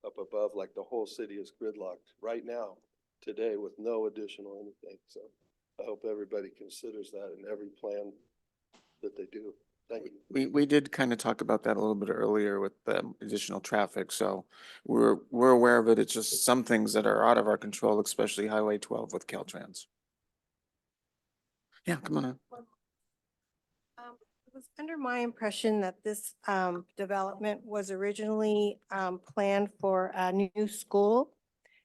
up above, like the whole city is gridlocked right now, today, with no additional anything. So I hope everybody considers that in every plan that they do. Thank you. We did kind of talk about that a little bit earlier with the additional traffic, so we're aware of it. It's just some things that are out of our control, especially Highway 12 with Caltrans. Yeah, come on in. It was under my impression that this development was originally planned for a new school.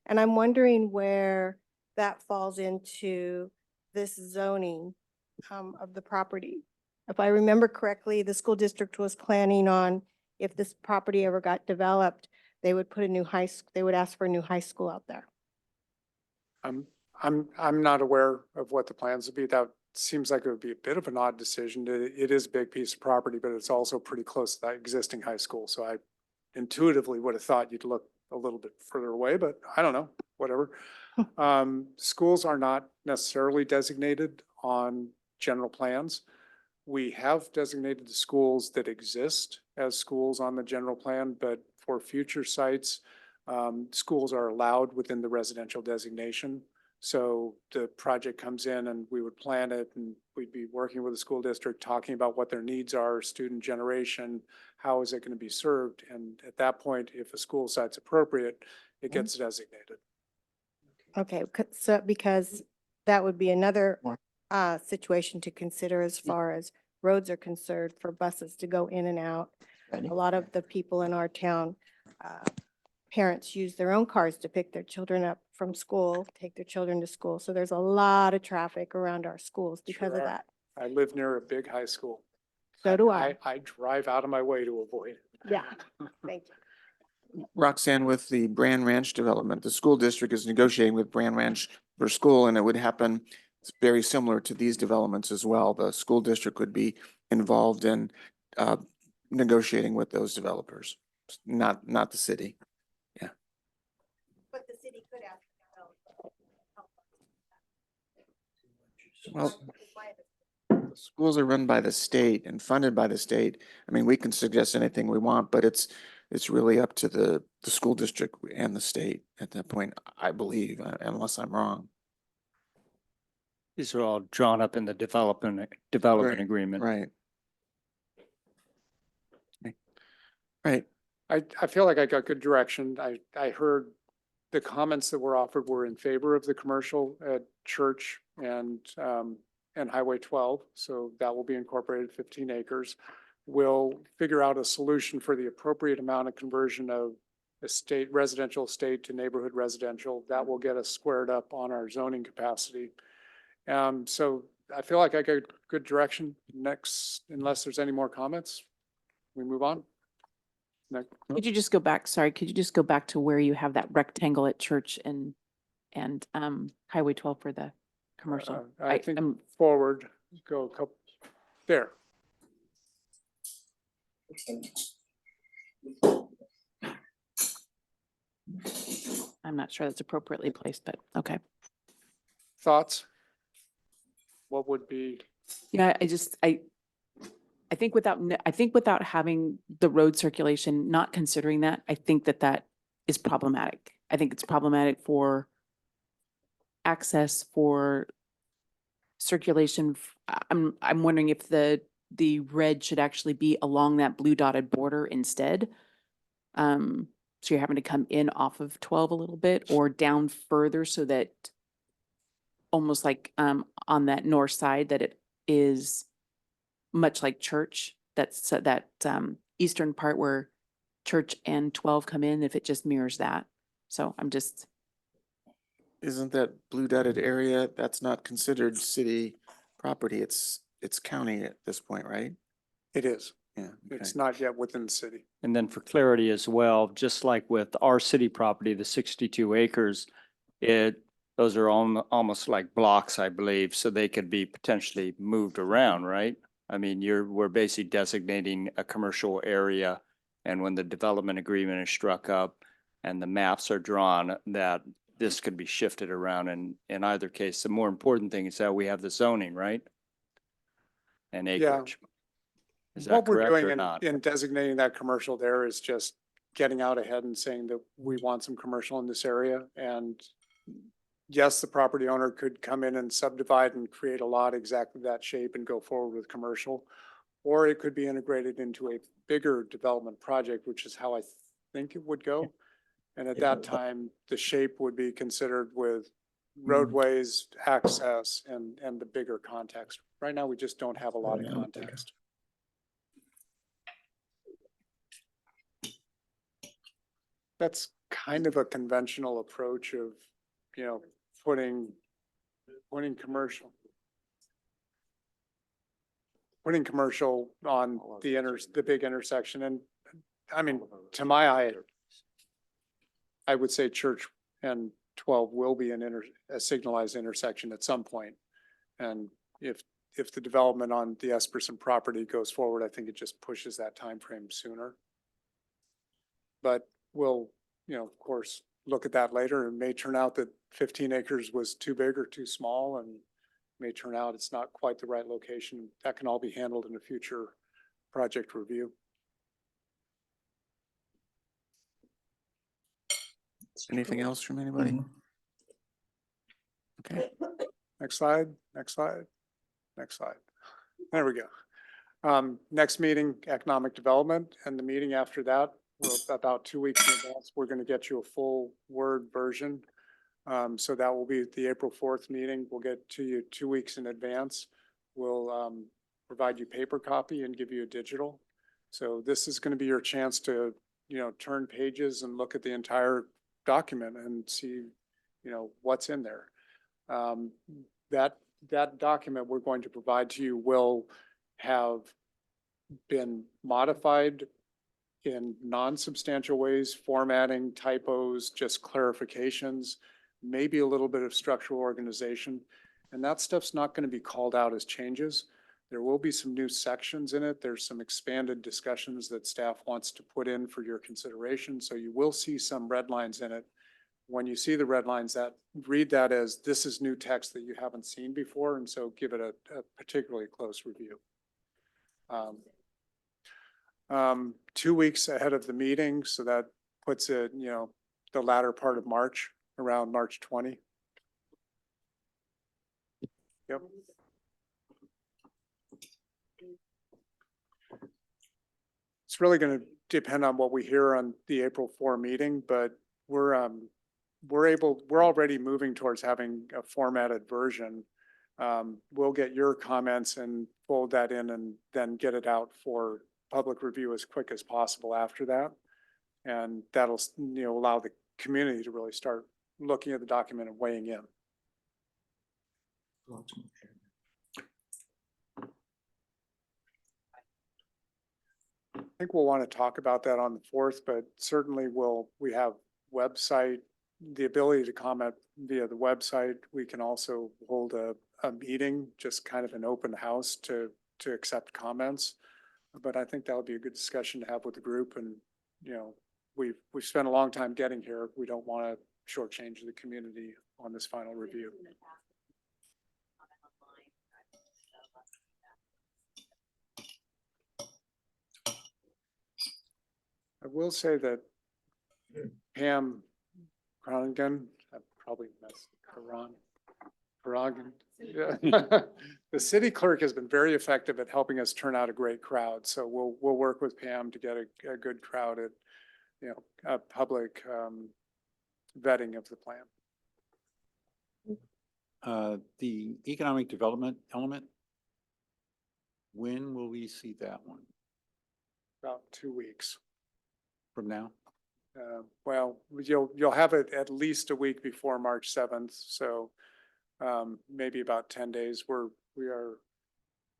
And I'm wondering where that falls into this zoning of the property. If I remember correctly, the school district was planning on, if this property ever got developed, they would put a new they would ask for a new high school out there. I'm not aware of what the plans would be. That seems like it would be a bit of an odd decision. It is a big piece of property, but it's also pretty close to that existing high school. So I intuitively would have thought you'd look a little bit further away, but I don't know, whatever. Schools are not necessarily designated on general plans. We have designated the schools that exist as schools on the general plan, but for future sites, schools are allowed within the residential designation. So the project comes in and we would plan it, and we'd be working with the school district, talking about what their needs are, student generation, how is it going to be served? And at that point, if a school site's appropriate, it gets designated. Okay, so because that would be another situation to consider as far as roads are concerned for buses to go in and out. A lot of the people in our town, parents use their own cars to pick their children up from school, take their children to school. So there's a lot of traffic around our schools because of Sure. that. I live near a big high school. So do I. I drive out of my way to avoid it. Yeah, thank you. Roxanne, with the Brand Ranch development, the school district is negotiating with Brand Ranch for school, and it would happen very similar to these developments as well. The school district would be involved in negotiating with those developers, not the city. Yeah. But the city could ask. Well, the schools are run by the state and funded by the state. I mean, we can suggest anything we want, but it's really up to the school district and the state at that point, I believe, unless I'm wrong. These are all drawn up in the development Right, agreement. Right. Right. I feel like I got good direction. I heard the comments that were offered were in favor of the commercial at Church and Highway 12. So that will be incorporated 15 acres. We'll figure out a solution for the appropriate amount of conversion of residential estate to neighborhood residential. That will get us squared up on our zoning capacity. So I feel like I got good direction. Next, unless there's any more comments, we move on. Next. Could you just go back? Sorry, could you just go back to where you have that rectangle at Church and Highway 12 for the commercial? I think forward, go a couple, there. I'm not sure that's appropriately placed, but okay. Thoughts? What would be? Yeah, I think without having the road circulation, not considering that, I think that is problematic. I think it's problematic for access, for circulation. I'm wondering if the red should actually be along that blue dotted border instead. So you're having to come in off of 12 a little bit or down further so that almost like on that north side that it is much like Church, that's that eastern part where Church and 12 come in, if it just mirrors that. So I'm just. isn't that blue dotted area, that's not considered city property, it's county at this point, right? It is. Yeah. It's okay. not yet within the city. And then for clarity as well, just like with our city property, the 62 acres, those are almost like blocks, I believe, so they could be potentially moved around, right? I mean, we're basically designating a commercial area, and when the development agreement is struck up and the maps are drawn, that this could be shifted around in either case. The more important thing is that we have the zoning, right? And acreage. Is that What we're correct doing or in, not? in designating that commercial there is just getting out ahead and saying that we want some commercial in this area. And yes, the property owner could come in and subdivide and create a lot exactly that shape and go forward with commercial. Or it could be integrated into a bigger development project, which is how I think it would go. And at that time, the shape would be considered with roadways, access, and the bigger context. Right now, we just don't have a lot of context. That's kind of a conventional approach of, you know, putting commercial on the big intersection. And I mean, to my eye, I would say Church and 12 will be a signalized intersection at some point. And if the development on the Esperson property goes forward, I think it just pushes that time frame sooner. But we'll, you know, of course, look at that later. It may turn out that 15 acres was too big or too small, and may turn out it's not quite the right location. That can all be handled in a future project review. Anything else from anybody? Okay. Next slide, next slide, next slide. There we go. Next meeting, economic development, and the meeting after that, about 2 weeks in advance, we're going to get you a full Word version. So that will be the April 4th meeting. We'll get to you 2 weeks in advance. We'll provide you paper copy and give you a digital. So this is going to be your chance to, you know, turn pages and look at the entire document and see, you know, what's in there. That document we're going to provide to you will have been modified in non-substantial ways, formatting, typos, just clarifications, maybe a little bit of structural organization. And that stuff's not going to be called out as changes. There will be some new sections in it. There's some expanded discussions that staff wants to put in for your consideration. So you will see some red lines in it. When you see the red lines, read that as this is new text that you haven't seen before. And so give it a particularly close review. 2 weeks ahead of the meeting. So that puts it, you know, the latter part of March, around March 20. Yep. It's really going to depend on what we hear on the April 4 meeting, but we're already moving towards having a formatted version. We'll get your comments and fold that in and then get it out for public review as quick as possible after that. And that'll, you know, allow the community to really start looking at the document and weighing in. I think we'll want to talk about that on the 4th, but certainly we have website, the ability to comment via the website. We can also hold a meeting, just kind of an open house to accept comments. But I think that would be a good discussion to have with the group. And, you know, we've spent a long time getting here. We don't want to shortchange the community on this final review. I will say that Pam Croningen, I probably messed Croningen. Yeah. The city clerk has been very effective at helping us turn out a great crowd. So we'll work with Pam to get a good crowd at, you know, a public vetting of the plan. The economic development element, when will we see that one? About 2 weeks. From now? Well, you'll have it at least a week before March 7th, so maybe about 10 days. We are,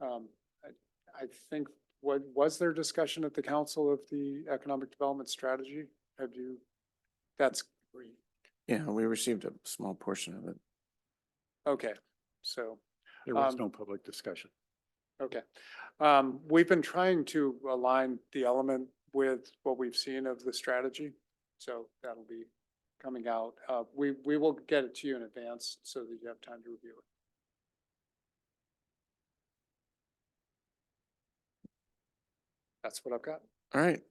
I think, was there discussion at the council of the economic development strategy? Have you, that's, Yeah, we received a small portion of it. okay, so. There was no public discussion. Okay. We've been trying to align the element with what we've seen of the strategy. So that'll be coming out. We will get it to you in advance so that you have time to review it. That's what I've got. All right.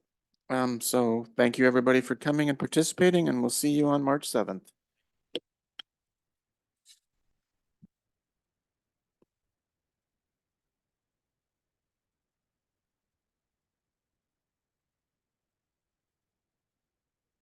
So thank you, everybody, for coming and participating, and we'll see you on March 7th.